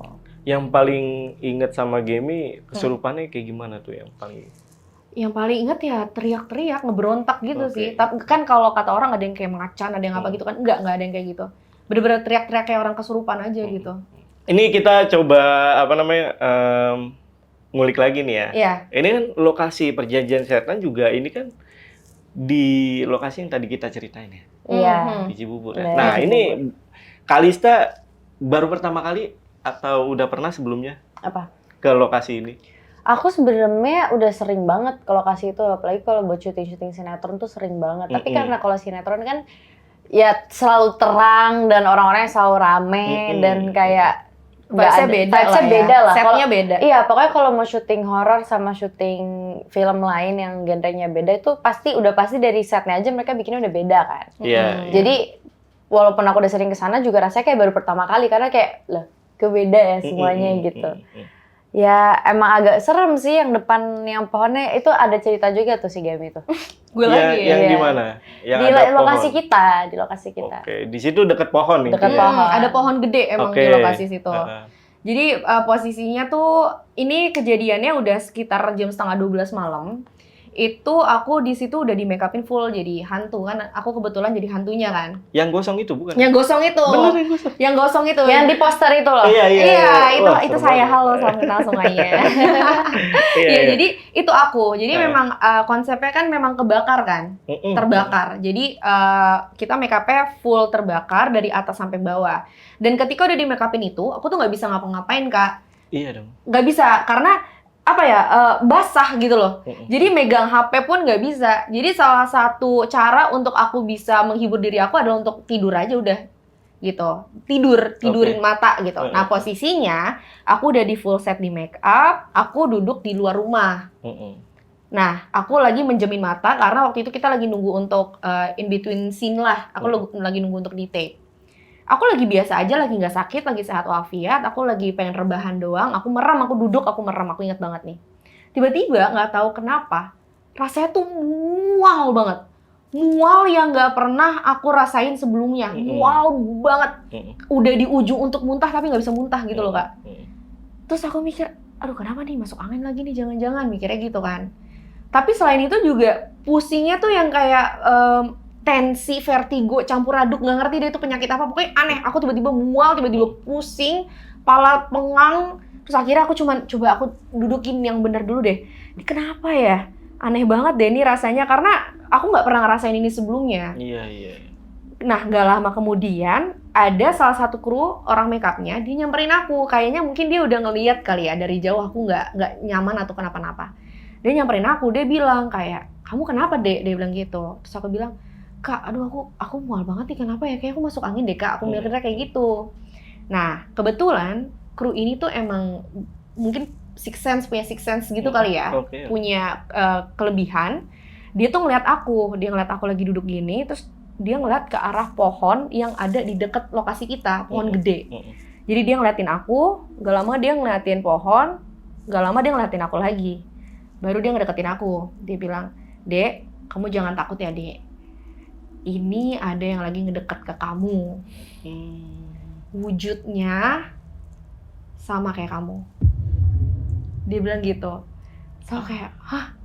Yang paling inget sama Gemi, kesurupannya kayak gimana tuh yang paling? Yang paling inget ya teriak-teriak, ngeberontak gitu Oke. sih. Tapi kan kalau kata orang ada yang kayak macan, ada yang apa gitu kan. Enggak ada yang kayak gitu. Bener-bener teriak-teriak kayak orang kesurupan aja gitu. Ini kita coba ngulik lagi nih ya. Iya. Ini kan lokasi perjanjian setan juga ini kan di lokasi yang tadi kita ceritain ya, Iya. di Cibubur ya. Bener. Nah, ini Kalista baru pertama kali atau udah pernah sebelumnya Apa? ke lokasi ini? Aku sebenarnya udah sering banget ke lokasi itu, apalagi kalau buat syuting sinetron tuh sering banget. Tapi karena kalau sinetron kan ya selalu terang dan orang-orangnya selalu rame dan kayak Vibes-nya beda lah ya. beda lah. Setnya Kalau- beda. Iya, pokoknya kalau mau syuting horor sama syuting film lain yang genrenya beda itu udah pasti dari setnya aja mereka bikinnya udah beda kan. Iya. Jadi walaupun aku udah sering kesana juga rasanya kayak baru pertama kali karena kayak lah kebeda ya semuanya gitu. Ya emang agak serem sih yang depan yang pohonnya itu ada cerita juga tuh si Gemi itu. Gue lagi Yang Iya. di mana? Yang Di ada lokasi pohon. kita, di lokasi kita. Oke, di situ deket pohon nih. Deket pohon. Ada pohon gede emang Oke. di lokasi situ. Jadi posisinya tuh ini kejadiannya udah sekitar jam 11:30 malam. Itu aku di situ udah di make upin full jadi hantu kan. Aku kebetulan jadi hantunya kan. Yang gosong itu bukan? Yang gosong itu. Bener yang gosong. Yang gosong itu. Yang di poster itu loh. Iya, Wah, itu serem saya. banget. Halo, salam kenal semuanya. Iya, Iya, jadi itu aku. Jadi Nah. memang konsepnya kan memang kebakar kan. Terbakar. Jadi kita make up-nya full terbakar dari atas sampai bawah. Dan ketika udah di make upin itu, aku tuh nggak bisa ngapa-ngapain, Kak. Iya dong. Nggak bisa, karena apa ya, basah gitu loh. Jadi megang HP pun nggak bisa. Jadi salah satu cara untuk aku bisa menghibur diri aku adalah untuk tidur aja udah. Gitu. Tidurin mata gitu. Nah, posisinya aku udah di full set di make up, aku duduk di luar rumah. Nah, aku lagi menjemin mata karena waktu itu kita lagi nunggu untuk in between scene lah. Aku lagi nunggu untuk di take. Aku lagi biasa aja, lagi nggak sakit, lagi sehat walafiat. Aku lagi pengen rebahan doang. Aku merem, aku duduk, aku merem. Aku ingat banget nih. Tiba-tiba nggak tahu kenapa rasanya tuh mual banget. Mual yang nggak pernah aku rasain sebelumnya. Mual banget. Udah di ujung untuk muntah tapi nggak bisa muntah gitu loh Kak. Terus aku mikir, aduh kenapa nih masuk angin lagi nih jangan-jangan, mikirnya gitu kan. Tapi selain itu juga pusingnya tuh yang kayak tensi, vertigo, campur aduk, nggak ngerti deh itu penyakit apa. Pokoknya aneh, aku tiba-tiba mual, tiba-tiba pusing, kepala pengang. Terus akhirnya aku coba aku dudukin yang bener dulu deh. Ini kenapa ya? Aneh banget deh ini rasanya, karena aku nggak pernah ngerasain ini sebelumnya. Iya. Nah, nggak lama kemudian ada salah satu kru orang makeupnya, dia nyamperin aku. Kayaknya mungkin dia udah ngeliat kali ya dari jauh aku nggak nyaman atau kenapa-napa. Dia nyamperin aku, dia bilang kayak, kamu kenapa Dek? Dia bilang gitu. Terus aku bilang, Kak, aduh aku mual banget nih, kenapa ya? Kayak aku masuk angin deh Kak, aku mikirnya kayak gitu. Nah, kebetulan kru ini tuh emang mungkin punya six sense gitu kali ya. Punya kelebihan. Dia tuh ngeliat aku lagi duduk gini, terus dia ngeliat ke arah pohon yang ada di deket lokasi kita, pohon gede. Jadi dia ngeliatin aku, gak lama dia ngeliatin pohon, gak lama dia ngeliatin aku lagi. Baru dia ngedeketin aku, dia bilang, Dek, kamu jangan takut ya Dek. Ini ada yang lagi ngedeket ke kamu. Wujudnya sama kayak kamu. Dia bilang gitu. So kayak, hah?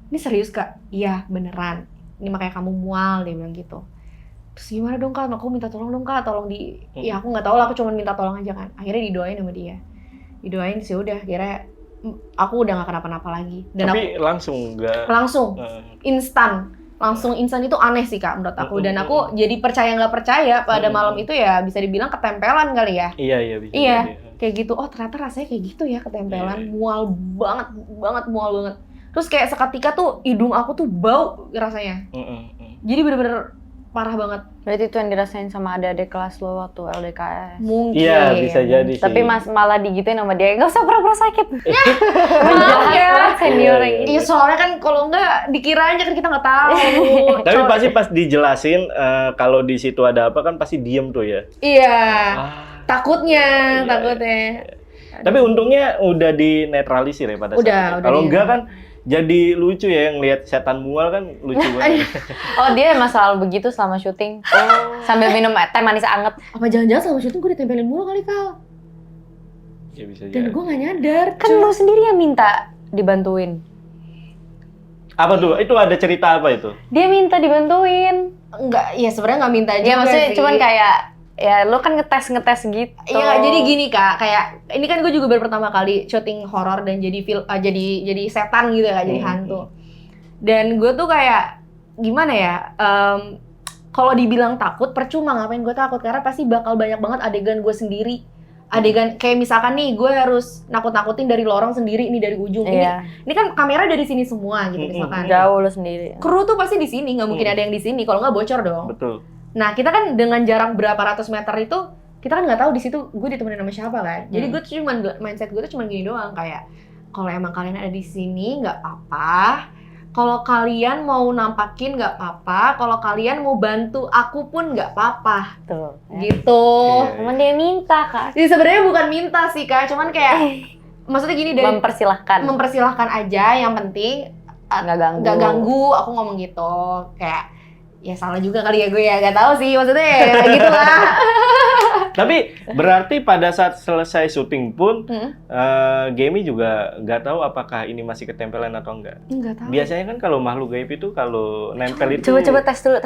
Ini serius Kak? Iya, beneran. Ini makanya kamu mual, dia bilang gitu. Terus gimana dong Kak? Aku minta tolong dong Kak, ya aku nggak tahu lah, aku cuma minta tolong aja kan. Akhirnya didoain sama dia. Didoain sih udah, akhirnya aku udah nggak kenapa-napa lagi. Dan tapi langsung nggak? Langsung, instan. Langsung instan itu aneh sih Kak menurut aku. Dan aku jadi percaya nggak percaya pada malam itu ya bisa dibilang ketempelan kali ya. Iya bisa. Iya, kayak gitu. Oh ternyata rasanya kayak gitu ya ketempelan. Mual banget, mual banget. Terus kayak seketika tuh hidung aku tuh bau rasanya. Jadi bener-bener parah banget. Berarti itu yang dirasain sama adik-adik kelas lo waktu LDKS. Mungkin. Iya, bisa jadi sih. Tapi malah digituin sama dia, nggak usah pura-pura sakit. Maaf ya. Senior ini. Iya, soalnya kan kalau enggak dikira aja kan kita nggak tahu. Tapi pasti pas dijelasin kalau di situ ada apa kan pasti diem tuh ya. Iya. Takutnya. Tapi untungnya udah dinetralisir ya pada saat itu. Kalau enggak kan jadi lucu ya yang lihat setan mual kan lucu banget. Oh dia emang selalu begitu selama syuting. Sambil minum teh manis anget. Apa jangan-jangan selama syuting gue ditempelin mulu kali Kal? Ya bisa jadi. Dan gue nggak nyadar. Kan lo sendiri yang minta dibantuin. Apa tuh? Itu ada cerita apa itu? Dia minta dibantuin. Enggak, ya sebenarnya nggak minta juga. Ya maksudnya sih. cuman kayak ya lo kan ngetes gitu. Iya, jadi gini Kak, kayak ini kan gue juga baru pertama kali syuting horor dan jadi setan gitu ya, jadi hantu. Dan gue tuh kayak gimana ya? Kalau dibilang takut, percuma ngapain gue takut, karena pasti bakal banyak banget adegan gue sendiri. Adegan kayak misalkan nih gue harus nakut-nakutin dari lorong sendiri nih dari ujung. Ini kan kamera dari sini semua gitu misalkan. Jauh lo sendiri. Kru tuh pasti di sini, nggak mungkin ada yang di sini, kalau nggak bocor dong. Betul. Nah, kita kan dengan jarak berapa ratus meter itu, kita kan nggak tahu di situ gue ditemenin sama siapa kan. Jadi gue tuh mindset gue tuh cuma gini doang, kayak kalau emang kalian ada di sini nggak apa-apa. Kalau kalian mau nampakin nggak apa-apa. Kalau kalian mau bantu aku pun nggak apa-apa. Tuh. Gitu. Cuman dia minta Kak. Jadi sebenarnya bukan minta sih Kak, cuman kayak maksudnya gini dari mempersilahkan aja. Yang penting nggak ganggu. Aku ngomong gitu kayak. Ya salah juga kali ya gue ya, gak tahu sih maksudnya ya gitu lah. Tapi berarti pada saat selesai syuting pun Gemi juga nggak tahu apakah ini masih ketempelan atau enggak. Nggak tahu. Biasanya kan kalau makhluk gaib itu kalau nempel itu Coba tes dulu.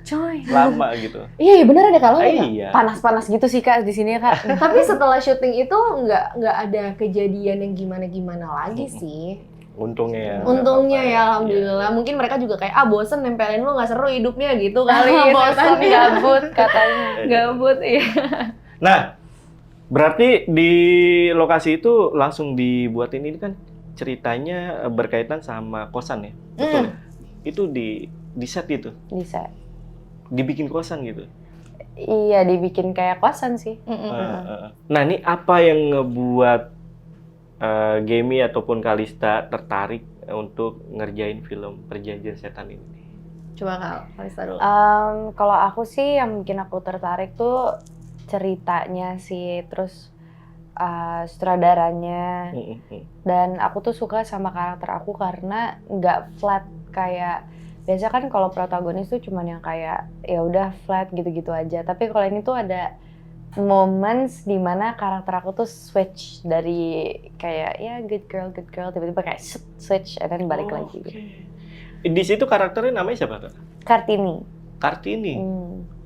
Coy. Lama gitu. Iya bener ada kalau iya. Panas-panas gitu sih Kak di sini Kak. Tapi setelah syuting itu nggak ada kejadian yang gimana lagi sih. Untungnya ya alhamdulillah. Mungkin mereka juga kayak bosen nempelin lu, nggak seru hidupnya gitu kali. Bosen gabut katanya. Gabut iya. Nah, berarti di lokasi itu langsung dibuatin ini kan ceritanya berkaitan sama kosan ya. Betul. Itu di set itu. Di set. Dibikin kosan gitu. Iya, dibikin kayak kosan sih. Nah, ini apa yang ngebuat Gemi ataupun Kalista tertarik untuk ngerjain film Perjanjian Setan ini? Coba Kalista dulu. Kalau aku sih yang bikin aku tertarik tuh ceritanya sih, terus sutradaranya. Dan aku tuh suka sama karakter aku karena nggak flat kayak biasa kan kalau protagonis tuh cuman yang kayak ya udah flat gitu-gitu aja. Tapi kalau ini tuh ada moments dimana karakter aku tuh switch dari kayak ya good girl tiba-tiba kayak switch and then balik lagi gitu. Di situ karakternya namanya siapa Kak? Kartini. Kartini.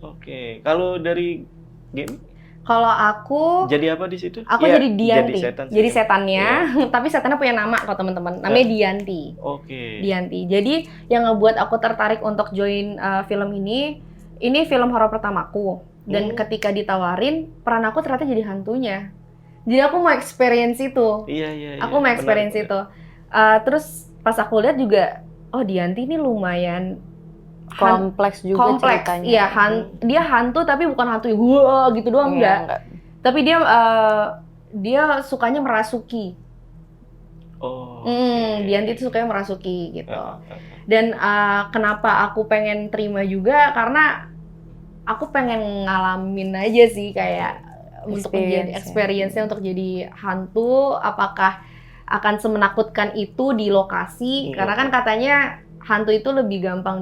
Oke. Kalau dari game? Kalau aku Jadi apa di situ? Aku ya, jadi Dianti. Jadi setan. Jadi setannya, Ya. tapi setannya punya nama kok teman-teman. Namanya Dianti. Oke. Dianti. Jadi yang ngebuat aku tertarik untuk join film ini film horor pertamaku. Dan ketika ditawarin, peran aku ternyata jadi hantunya. Jadi aku mau experience itu. Iya. Aku mau experience itu. Terus pas aku lihat juga, oh Dianti ini lumayan Kompleks juga ceritanya. Iya, dia hantu tapi bukan hantu yang wah gitu doang, enggak. Tapi dia sukanya merasuki. Dianti itu sukanya merasuki gitu. Dan kenapa aku pengen terima juga karena aku pengen ngalamin aja sih kayak untuk menjadi experience-nya untuk jadi hantu, apakah akan semenakutkan itu di lokasi? Karena kan katanya hantu itu lebih gampang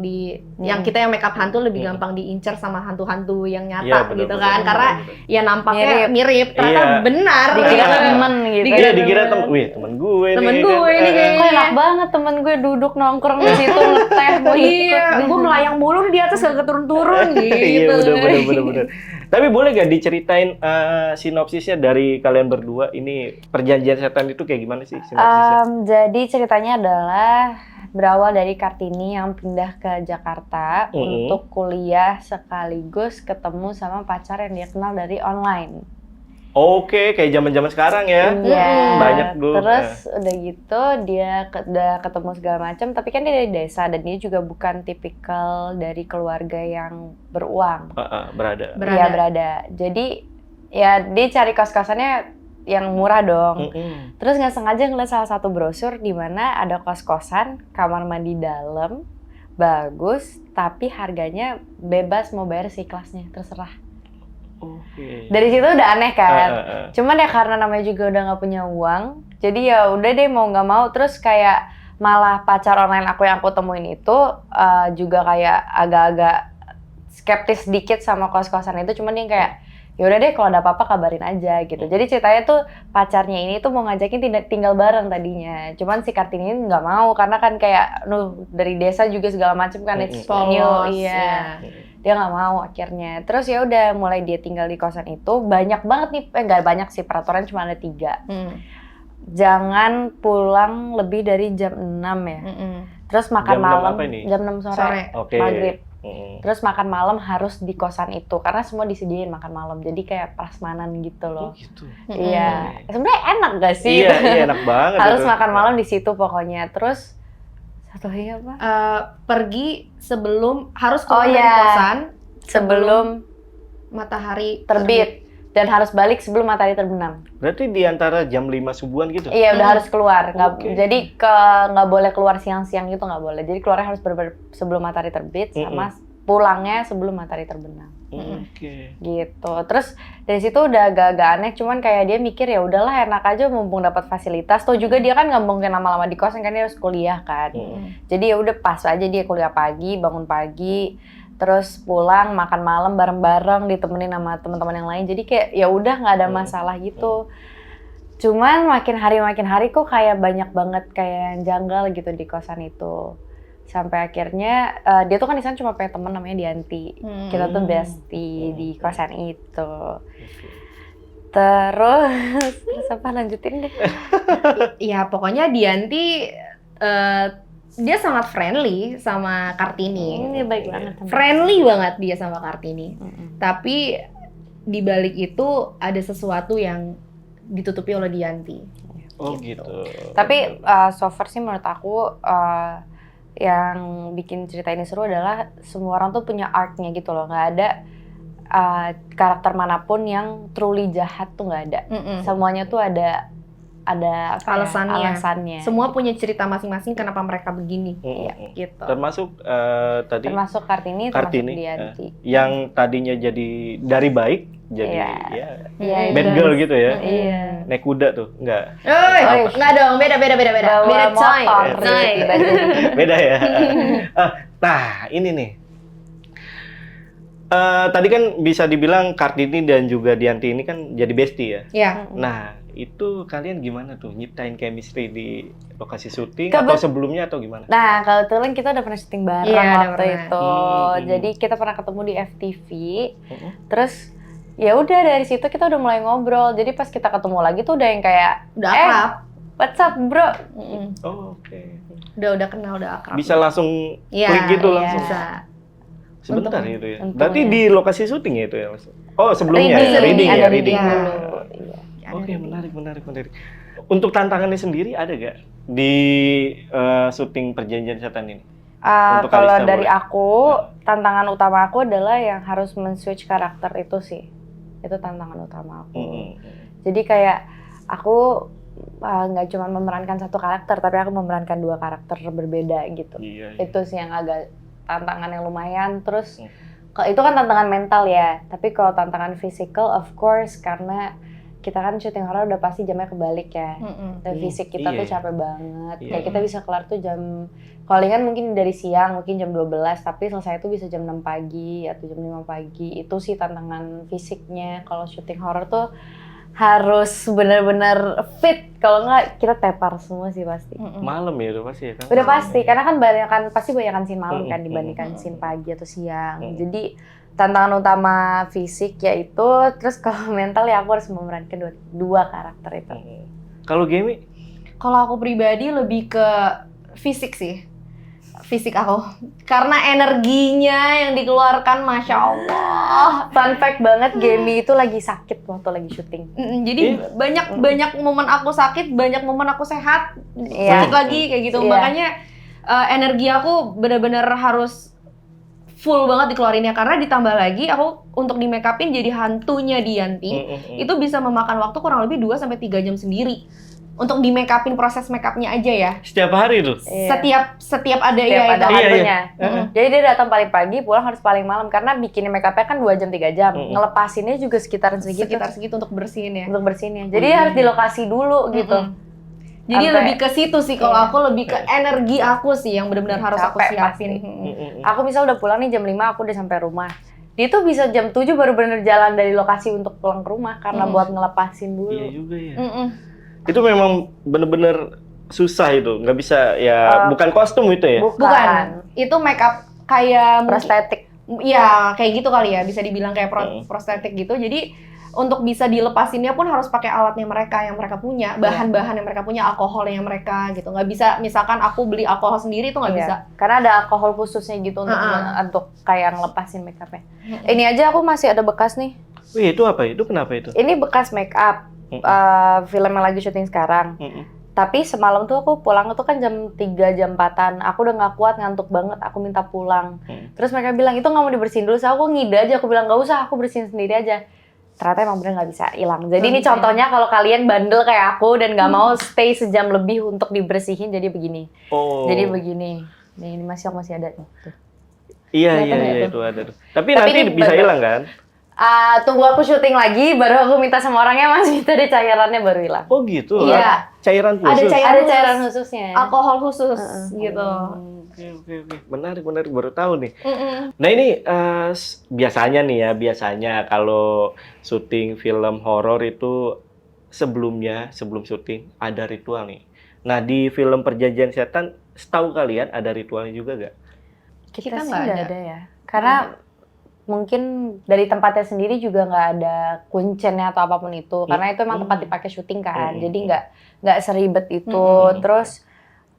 yang kita yang makeup hantu lebih gampang diincar sama hantu-hantu yang nyata gitu kan, karena ya nampaknya mirip ternyata benar dikira temen gitu. Dikira temen gue ini kayaknya enak banget temen gue duduk nongkrong di situ ngeteh gue melayang mulu di atas gak turun-turun gitu. Iya bener. Tapi boleh gak diceritain sinopsisnya dari kalian berdua, ini perjanjian setan itu kayak gimana sih sinopsisnya? Jadi ceritanya adalah berawal dari Kartini yang pindah ke Jakarta untuk kuliah sekaligus ketemu sama pacar yang dia kenal dari online. Oke, kayak zaman-zaman sekarang ya. Iya. Banyak gue. Terus udah gitu dia udah ketemu segala macam, tapi kan dia dari desa dan dia juga bukan tipikal dari keluarga yang beruang. Berada. Iya, berada. Jadi ya dia cari kos-kosannya yang murah dong. Terus nggak sengaja ngeliat salah satu brosur di mana ada kos-kosan, kamar mandi dalam, bagus, tapi harganya bebas mau bayar seikhlasnya, terserah. Dari situ udah aneh kan. Cuman ya karena namanya juga udah nggak punya uang, jadi ya udah deh mau nggak mau. Terus kayak malah pacar online aku yang aku temuin itu juga kayak agak-agak skeptis dikit sama kos-kosan itu. Cuman dia kayak ya udah deh kalau ada apa-apa kabarin aja gitu. Jadi ceritanya tuh pacarnya ini tuh mau ngajakin tinggal bareng tadinya. Cuman si Kartini ini nggak mau karena kan kayak dari desa juga segala macam kan it's new. Iya. Dia nggak mau akhirnya. Terus ya udah mulai dia tinggal di kosan itu. Banyak banget nih, nggak banyak sih, peraturan cuma ada 3. Jangan pulang lebih dari jam 6 ya. Terus makan malam jam 6 sore. Maghrib. Terus makan malam harus di kosan itu karena semua disediain makan malam, jadi kayak prasmanan gitu loh. Iya, sebenarnya enak gak sih? Iya enak banget. Harus makan malam di situ pokoknya. Terus satu lagi apa? Pergi sebelum harus keluar dari kosan sebelum matahari terbit dan harus balik sebelum matahari terbenam. Berarti di antara jam 5 subuhan gitu? Iya, udah harus keluar. Jadi nggak boleh keluar siang-siang gitu, nggak boleh. Jadi keluarnya harus sebelum matahari terbit sama pulangnya sebelum matahari terbenam. Gitu. Terus dari situ udah agak-agak aneh, cuman kayak dia mikir ya udahlah enak aja mumpung dapat fasilitas. Tuh juga dia kan nggak mungkin lama-lama di kosan kan, dia harus kuliah kan. Jadi ya udah pas aja dia kuliah pagi, bangun pagi. Terus pulang makan malam bareng-bareng ditemenin sama teman-teman yang lain, jadi kayak ya udah nggak ada masalah gitu. Cuman makin hari kok kayak banyak banget kayak yang janggal gitu di kosan itu, sampai akhirnya dia tuh kan di sana cuma punya teman namanya Dianti. Kita tuh bestie di kosan itu. Terus apa lanjutin deh? Ya pokoknya Dianti dia sangat friendly sama Kartini. Ini baik banget. Friendly banget dia sama Kartini. Tapi di balik itu ada sesuatu yang ditutupi oleh Dianti. Gitu. Tapi so far sih menurut aku yang bikin cerita ini seru adalah semua orang tuh punya arc-nya gitu loh. Nggak ada karakter manapun yang truly jahat tuh nggak ada. Semuanya tuh ada alasannya. Semua punya cerita masing-masing kenapa mereka begini. Gitu. Termasuk tadi. Termasuk Kartini, termasuk Dianti. Yang tadinya jadi dari baik jadi Iya. ya Iya, bad itu. girl gitu ya. Iya. Naik kuda tuh, enggak. Enggak dong, beda. Bawa Beda coy. motor, Coy. Beda ya. Nah, ini nih. Tadi kan bisa dibilang Kartini dan juga Dianti ini kan jadi bestie ya. Iya. Nah, itu kalian gimana tuh nyiptain chemistry di lokasi syuting atau sebelumnya atau gimana? Nah, kebetulan kita udah pernah syuting bareng Iya, udah waktu pernah. itu. Jadi kita pernah ketemu di FTV. Terus ya udah dari situ kita udah mulai ngobrol. Jadi pas kita ketemu lagi tuh udah yang kayak Udah akrab. What's up, bro? Oh, oke. Udah kenal, udah akrab. Bisa langsung Iya, klik gitu iya. langsung. Bisa. Sebentar itu ya. Untungnya. Berarti di lokasi syuting ya itu ya, Mas? Oh, sebelumnya Reading, ya, ada reading. reading Iya. dulu. Iya. Oke, menarik. Untuk tantangannya sendiri ada gak di syuting Perjanjian Setan ini? Untuk Kalau Kalista dari boleh. aku, tantangan utama aku adalah yang harus men-switch karakter itu sih. Itu tantangan utama aku. Jadi kayak aku nggak cuma memerankan satu karakter, tapi aku memerankan dua karakter berbeda gitu. Iya. Itu sih yang agak tantangan yang lumayan. Terus itu kan tantangan mental ya, tapi kalau tantangan physical of course karena kita kan syuting horor udah pasti jamnya kebalik ya. Dan fisik kita tuh capek banget. Iya. Kayak kita bisa kelar tuh jam callingan mungkin dari siang mungkin jam 12, tapi selesai itu bisa jam 6 pagi atau jam 5 pagi. Itu sih tantangan fisiknya. Kalau syuting horor tuh harus benar-benar fit, kalau nggak kita tepar semua sih pasti. Malam ya udah pasti ya kan? Udah pasti, karena kan pasti banyakan scene malam kan dibandingkan scene pagi atau siang. Jadi tantangan utama fisik yaitu, terus kalau mental ya aku harus memerankan dua karakter itu. Kalau Gemi? Kalau aku pribadi lebih ke fisik sih. Fisik aku. Karena energinya yang dikeluarkan Masya Allah. Fun fact banget, Gemi itu lagi sakit waktu lagi syuting. Jadi banyak momen aku sakit, banyak momen aku sehat, Iya. sakit lagi kayak gitu. Iya. Makanya energi aku benar-benar harus full banget dikeluarinnya, karena ditambah lagi aku untuk di make upin jadi hantunya Dianti. Itu bisa memakan waktu kurang lebih 2-3 jam sendiri. Untuk di make upin, proses make upnya aja ya. Setiap hari tuh? Iya. Setiap ada Setiap ya ada itu. waktunya. Jadi dia datang paling pagi, pulang harus paling malam karena bikin make upnya kan 2 jam 3 jam. Ngelepasinnya juga sekitaran segitu. Sekitar segitu untuk bersihin ya. Untuk bersihinnya. Jadi harus di lokasi dulu gitu. Jadi Sampai- lebih ke situ sih kalau aku, lebih ke energi aku sih yang benar-benar harus aku Capek siapin. pasti. Aku misal udah pulang nih jam 5, aku udah sampai rumah. Dia tuh bisa jam 7 baru bener jalan dari lokasi untuk pulang ke rumah karena buat ngelepasin dulu. Iya juga ya. Itu memang bener-bener susah itu, nggak bisa ya, bukan kostum itu ya? Bukan. Itu make up kayak Prostetik. Iya, kayak gitu kali ya, bisa dibilang kayak prostetik gitu. Jadi untuk bisa dilepasinnya pun harus pakai alatnya mereka yang mereka punya, bahan-bahan yang mereka punya, alkohol yang mereka gitu. Nggak bisa, misalkan aku beli alkohol sendiri itu nggak bisa. Karena ada alkohol khususnya gitu untuk kayak ngelepasin make upnya. Ini aja aku masih ada bekas nih. Wih, itu apa? Itu kenapa itu? Ini bekas make up film yang lagi syuting sekarang. Tapi semalam tuh aku pulang itu kan jam 3, jam 4-an. Aku udah nggak kuat, ngantuk banget. Aku minta pulang. Terus mereka bilang, itu nggak mau dibersihin dulu. So, aku ngide aja. Aku bilang, nggak usah, aku bersihin sendiri aja. Ternyata emang bener nggak bisa hilang. Jadi ini contohnya kalau kalian bandel kayak aku dan nggak mau stay sejam lebih untuk dibersihin, jadi begini. Jadi begini. Nih, ini masih ada nih. Tuh. Iya, Kelihatan itu ada tuh. Tapi Tapi nanti ini bisa baru- hilang kan? Tunggu aku syuting lagi, baru aku minta sama orangnya, Mas, minta deh cairannya baru hilang. Oh gitu? Iya. Cairan khusus? Ada Ada cairan khususnya. alkohol khusus gitu. Oke. Menarik, baru tahu nih. Nah ini biasanya kalau syuting film horor itu sebelum syuting ada ritual nih. Nah di film Perjanjian Setan, setahu kalian ada ritualnya juga gak? Kita sih nggak nggak ada ya. Karena mungkin dari tempatnya sendiri juga nggak ada kuncennya atau apapun itu. Karena itu emang tempat dipakai syuting kan. Jadi nggak seribet itu. Terus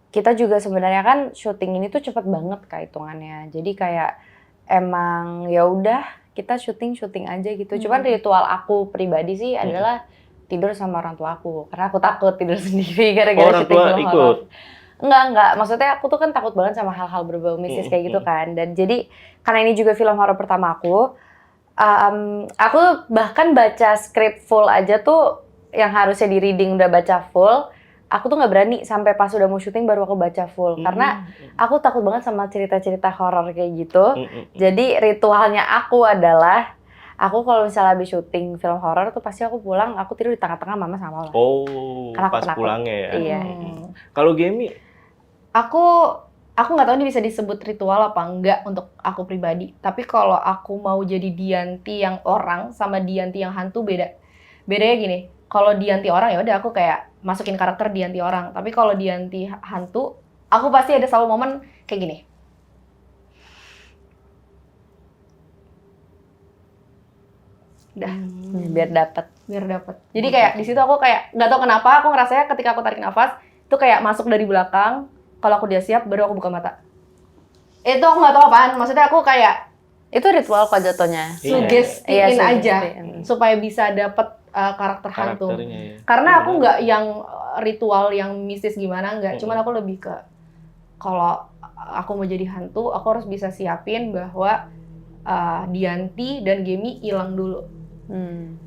kita juga sebenarnya kan syuting ini tuh cepet banget hitungannya. Jadi kayak emang ya udah kita syuting aja gitu. Cuman ritual aku pribadi sih adalah tidur sama orang tua aku. Karena aku takut tidur sendiri gara-gara syuting film horor. Enggak. Maksudnya aku tuh kan takut banget sama hal-hal berbau mistis kayak gitu kan. Dan jadi karena ini juga film horor pertama aku bahkan baca skrip full aja tuh yang harusnya di reading udah baca full. Aku tuh nggak berani sampai pas udah mau syuting baru aku baca full. Karena aku takut banget sama cerita-cerita horor kayak gitu. Jadi ritualnya aku adalah Aku kalau misalnya habis syuting film horor tuh pasti aku pulang, aku tidur di tengah-tengah mama sama Allah. Oh, Karena aku pas penakut. pulangnya ya. Iya. Kalau Gemi, Aku nggak tahu ini bisa disebut ritual apa enggak untuk aku pribadi. Tapi kalau aku mau jadi Dianti yang orang sama Dianti yang hantu beda. Bedanya gini, kalau Dianti orang ya udah aku kayak masukin karakter Dianti orang. Tapi kalau Dianti hantu, aku pasti ada selalu momen kayak gini. Udah, Biar dapat. biar dapet. Jadi kayak di situ aku kayak nggak tahu kenapa aku ngerasanya ketika aku tarik nafas itu kayak masuk dari belakang. Kalau aku udah siap baru aku buka mata. Itu aku nggak tahu apaan. Maksudnya aku kayak Itu ritual kok jatuhnya. Iya. sugestiin aja suggestiin. supaya bisa dapet karakter hantu. karakternya ya. Karena aku nggak yang ritual yang mistis gimana nggak. Cuman aku lebih ke kalau aku mau jadi hantu, aku harus bisa siapin bahwa Dianti dan Gemi hilang dulu.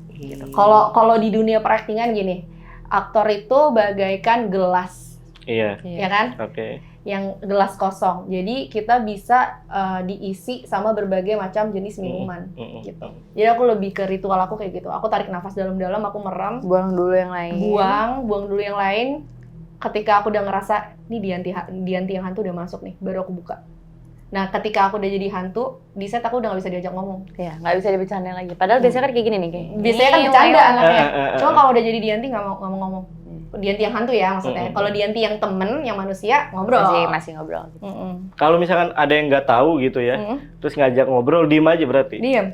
Gitu. Kalau di dunia peraktingan gini, aktor itu bagaikan gelas, Iya. ya kan? Oke. Yang gelas kosong. Jadi kita bisa diisi sama berbagai macam jenis minuman. Gitu. Jadi aku lebih ke ritual aku kayak gitu. Aku tarik nafas dalam-dalam, aku merem, Buang dulu yang lain. buang dulu yang lain. Ketika aku udah ngerasa nih Dianti yang hantu udah masuk nih, baru aku buka. Nah, ketika aku udah jadi hantu, di set aku udah nggak bisa diajak ngomong. Iya, nggak bisa dibercandain lagi. Padahal biasanya kan kayak gini nih, kayak. Biasanya kan bercanda ayo. anaknya. Cuma kalau udah jadi Dianti nggak mau ngomong. Dianti yang hantu ya maksudnya. Kalau Dianti yang temen, yang manusia ngobrol. Masih ngobrol. Gitu. Kalau misalkan ada yang nggak tahu gitu ya, terus ngajak ngobrol, diem aja berarti. Diem.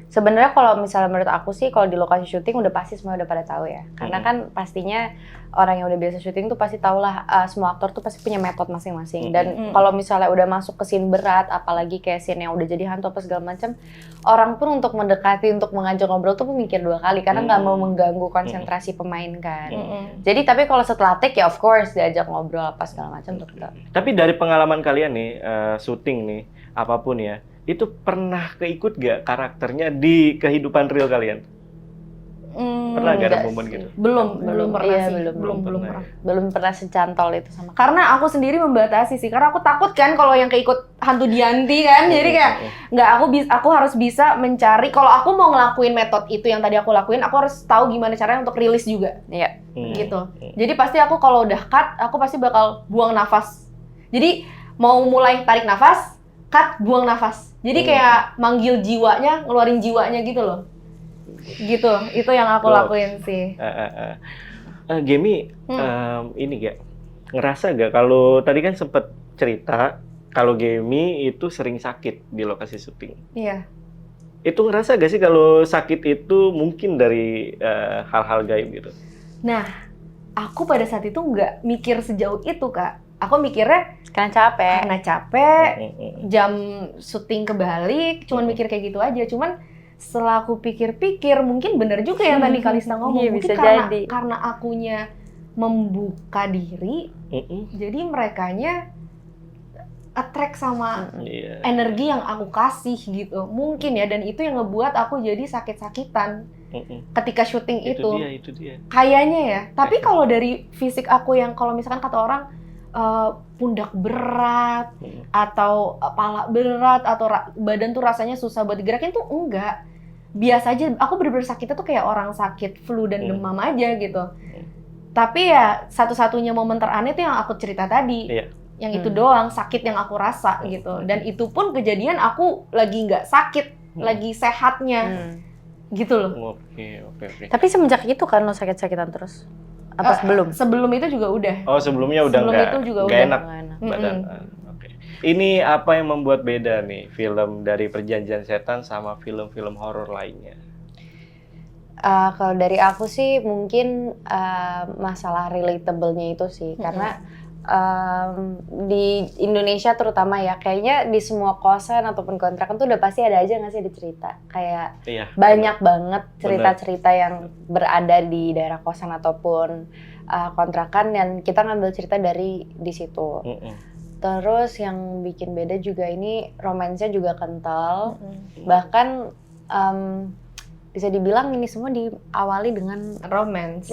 Sebenarnya kalau misalnya menurut aku sih, kalau di lokasi syuting udah pasti semua udah pada tahu ya. Karena kan pastinya orang yang udah biasa syuting tuh pasti tahu lah, semua aktor tuh pasti punya metode masing-masing. Dan kalau misalnya udah masuk ke scene berat, apalagi kayak scene yang udah jadi hantu apa segala macam, orang pun untuk mendekati, untuk mengajak ngobrol tuh mikir 2 kali karena nggak mau mengganggu konsentrasi pemain kan. Jadi tapi kalau setelah take ya of course diajak ngobrol apa segala macam tetap. Tapi dari pengalaman kalian nih, syuting nih, apapun ya, itu pernah keikut gak karakternya di kehidupan real kalian? Pernah gak ada momen gitu? Belum pernah Iya, sih. belum Pernah. Belum pernah secantol itu sama. Karena aku sendiri membatasi sih, karena aku takut kan kalau yang keikut hantu Dianti kan, jadi kayak nggak aku harus bisa mencari. Kalau aku mau ngelakuin metode itu yang tadi aku lakuin, aku harus tahu gimana caranya untuk rilis juga. Iya. Gitu. Jadi pasti aku kalau udah cut, aku pasti bakal buang nafas. Jadi mau mulai tarik nafas, cut, buang nafas. Jadi kayak manggil jiwanya, ngeluarin jiwanya gitu loh. Gitu, itu yang aku lakuin sih. Gemi, ini gak ngerasa gak kalau tadi kan sempet cerita kalau Gemi itu sering sakit di lokasi syuting. Iya. Itu ngerasa gak sih kalau sakit itu mungkin dari hal-hal gaib gitu? Nah, aku pada saat itu nggak mikir sejauh itu, Kak. Aku mikirnya Karena capek. jam syuting kebalik, cuman mikir kayak gitu aja. Cuman setelah aku pikir-pikir, mungkin bener juga yang tadi Kalista ngomong. Iya, Mungkin bisa jadi. karena akunya membuka diri, jadi merekanya attract sama energi yang aku kasih gitu. Mungkin ya, dan itu yang ngebuat aku jadi sakit-sakitan ketika syuting itu. Itu dia. Kayaknya ya. Tapi kalau dari fisik aku yang kalau misalkan kata orang pundak berat atau pala berat atau badan tuh rasanya susah buat digerakin tuh enggak. Biasa aja. Aku bener-bener sakitnya tuh kayak orang sakit flu dan demam aja gitu. Tapi ya satu-satunya momen teraneh itu yang aku cerita tadi. Yang itu doang sakit yang aku rasa gitu. Dan itu pun kejadian aku lagi nggak sakit, lagi sehatnya. Gitu loh. Oke. Tapi semenjak itu kan lo sakit-sakitan terus? Apa sebelum? Sebelum itu juga udah. Oh, sebelumnya udah nggak enak badan. Oke. Ini apa yang membuat beda nih film dari Perjanjian Setan sama film-film horor lainnya? Kalau dari aku sih mungkin masalah relatable-nya itu sih. Karena di Indonesia terutama ya, kayaknya di semua kosan ataupun kontrakan tuh udah pasti ada aja nggak sih di cerita. Kayak banyak banget cerita-cerita yang berada di daerah kosan ataupun kontrakan dan kita ngambil cerita dari di situ. Terus yang bikin beda juga ini romansnya juga kental. Bahkan bisa dibilang ini semua diawali dengan romance.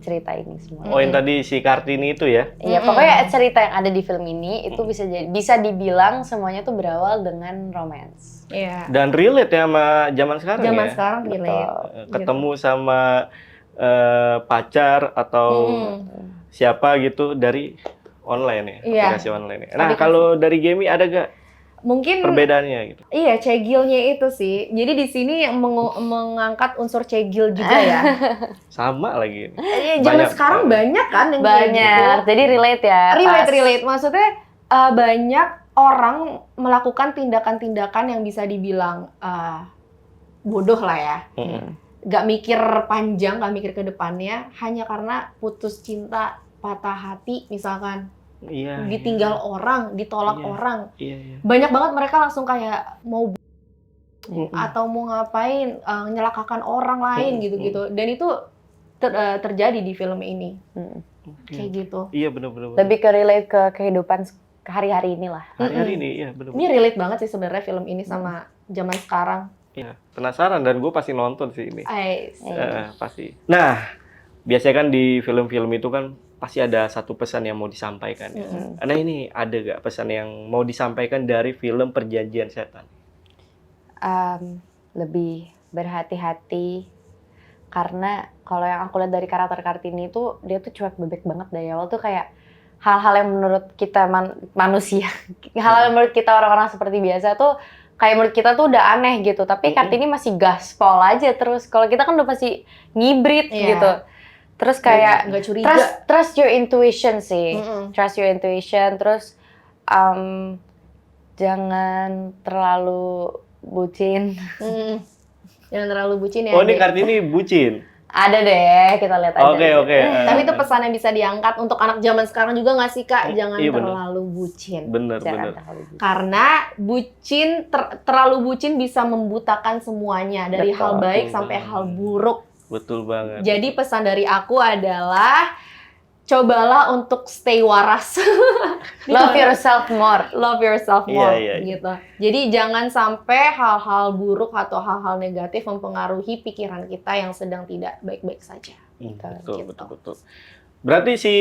cerita ini semua. Oh, yang tadi si Kartini itu ya? Iya, pokoknya cerita yang ada di film ini itu bisa dibilang semuanya tuh berawal dengan romance. Iya. Dan relate ya sama zaman sekarang Zaman ya? sekarang relate. Ketemu sama pacar atau siapa gitu dari online ya? Iya. Aplikasi online ya. Nah, kalau dari Gemi ada gak Mungkin perbedaannya gitu? iya, cegilnya itu sih. Jadi di sini yang mengangkat unsur cegil juga ya. Sama lagi. Iya, zaman sekarang banyak kan yang kayak Banyak, gitu. jadi relate ya. Relate. Maksudnya banyak orang melakukan tindakan-tindakan yang bisa dibilang bodoh lah ya. Gak mikir panjang, gak mikir ke depannya, hanya karena putus cinta, patah hati misalkan. Iya. Ditinggal orang, ditolak orang. Iya. Banyak banget mereka langsung kayak mau atau mau ngapain, nyelakakan orang lain gitu-gitu. Dan itu terjadi di film ini. Kayak gitu. Iya, benar-benar. Lebih ke relate ke kehidupan hari-hari inilah. Hari-hari ini, iya benar. Ini relate banget sih sebenarnya film ini sama zaman sekarang. Iya, penasaran dan gue pasti nonton sih ini. Pasti. Nah, biasanya kan di film-film itu kan pasti ada satu pesan yang mau disampaikan. Ya. Nah, ini ada gak pesan yang mau disampaikan dari film Perjanjian Setan? Lebih berhati-hati karena kalau yang aku lihat dari karakter Kartini itu dia tuh cuek bebek banget dari awal tuh kayak hal-hal yang menurut kita manusia, hal-hal yang menurut kita orang-orang seperti biasa tuh kayak menurut kita tuh udah aneh gitu, tapi Kartini masih gaspol aja terus. Kalau kita kan udah pasti ngibrit gitu. Terus kayak nggak curiga. Trust your intuition sih. Trust your intuition. Terus jangan terlalu bucin. Jangan terlalu bucin ya. Oh, ini Kartini bucin. Ada deh, kita lihat aja. Oke. Tapi itu pesan yang bisa diangkat untuk anak zaman sekarang juga nggak sih Kak? Jangan terlalu bucin. Bener. Karena bucin, terlalu bucin bisa membutakan semuanya. Dari hal baik sampai hal buruk. Betul banget. Jadi pesan dari aku adalah cobalah untuk stay waras. Love yourself more. Love yourself more Iya. gitu. Jadi jangan sampai hal-hal buruk atau hal-hal negatif mempengaruhi pikiran kita yang sedang tidak baik-baik saja. Betul. Berarti si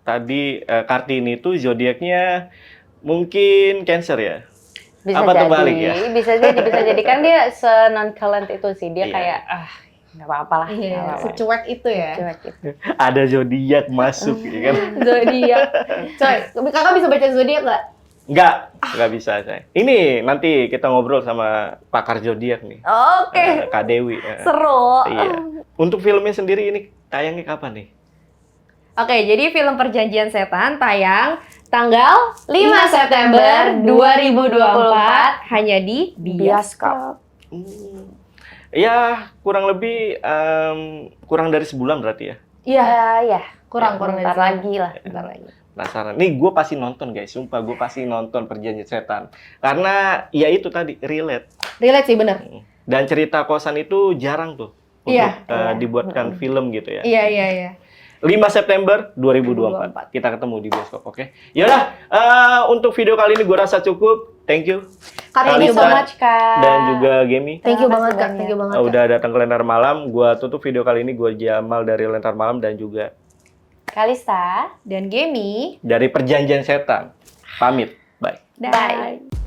tadi Kartini itu zodiaknya mungkin Cancer ya? Bisa Apa jadi, terbalik ya? bisa jadi kan dia se-nonchalant itu sih. Dia kayak nggak apa-apa lah. Iya, secuek itu ya. Cuek gitu. Ada zodiak masuk ya kan? Zodiak. Coy, Kakak bisa baca zodiak nggak? Nggak bisa saya. Ini nanti kita ngobrol sama pakar zodiak nih. Oke. Kak Dewi. Seru. Iya. Untuk filmnya sendiri ini tayangnya kapan nih? Oke, jadi film Perjanjian Setan tayang tanggal 5 September 2024 hanya di bioskop. Ya, kurang lebih kurang dari sebulan berarti ya? Iya, kurang Bentar lagi lah. Penasaran. Nih, gue pasti nonton guys. Sumpah, gue pasti nonton Perjanjian Setan. Karena ya itu tadi, relate. Relate sih, bener. Dan cerita kosan itu jarang tuh untuk dibuatkan film gitu ya. Iya. 5 September 2024. Kita ketemu di bioskop, oke? Yaudah, untuk video kali ini gue rasa cukup. Thank you. Thank you so much, Kak. Dan juga Gemi. Thank you banget, Kak. Thank you banget, Kak. Udah datang ke Lentar Malam. Gue tutup video kali ini. Gue Jamal dari Lentar Malam dan juga Kalista dan Gemi dari Perjanjian Setan. Pamit. Bye. Bye.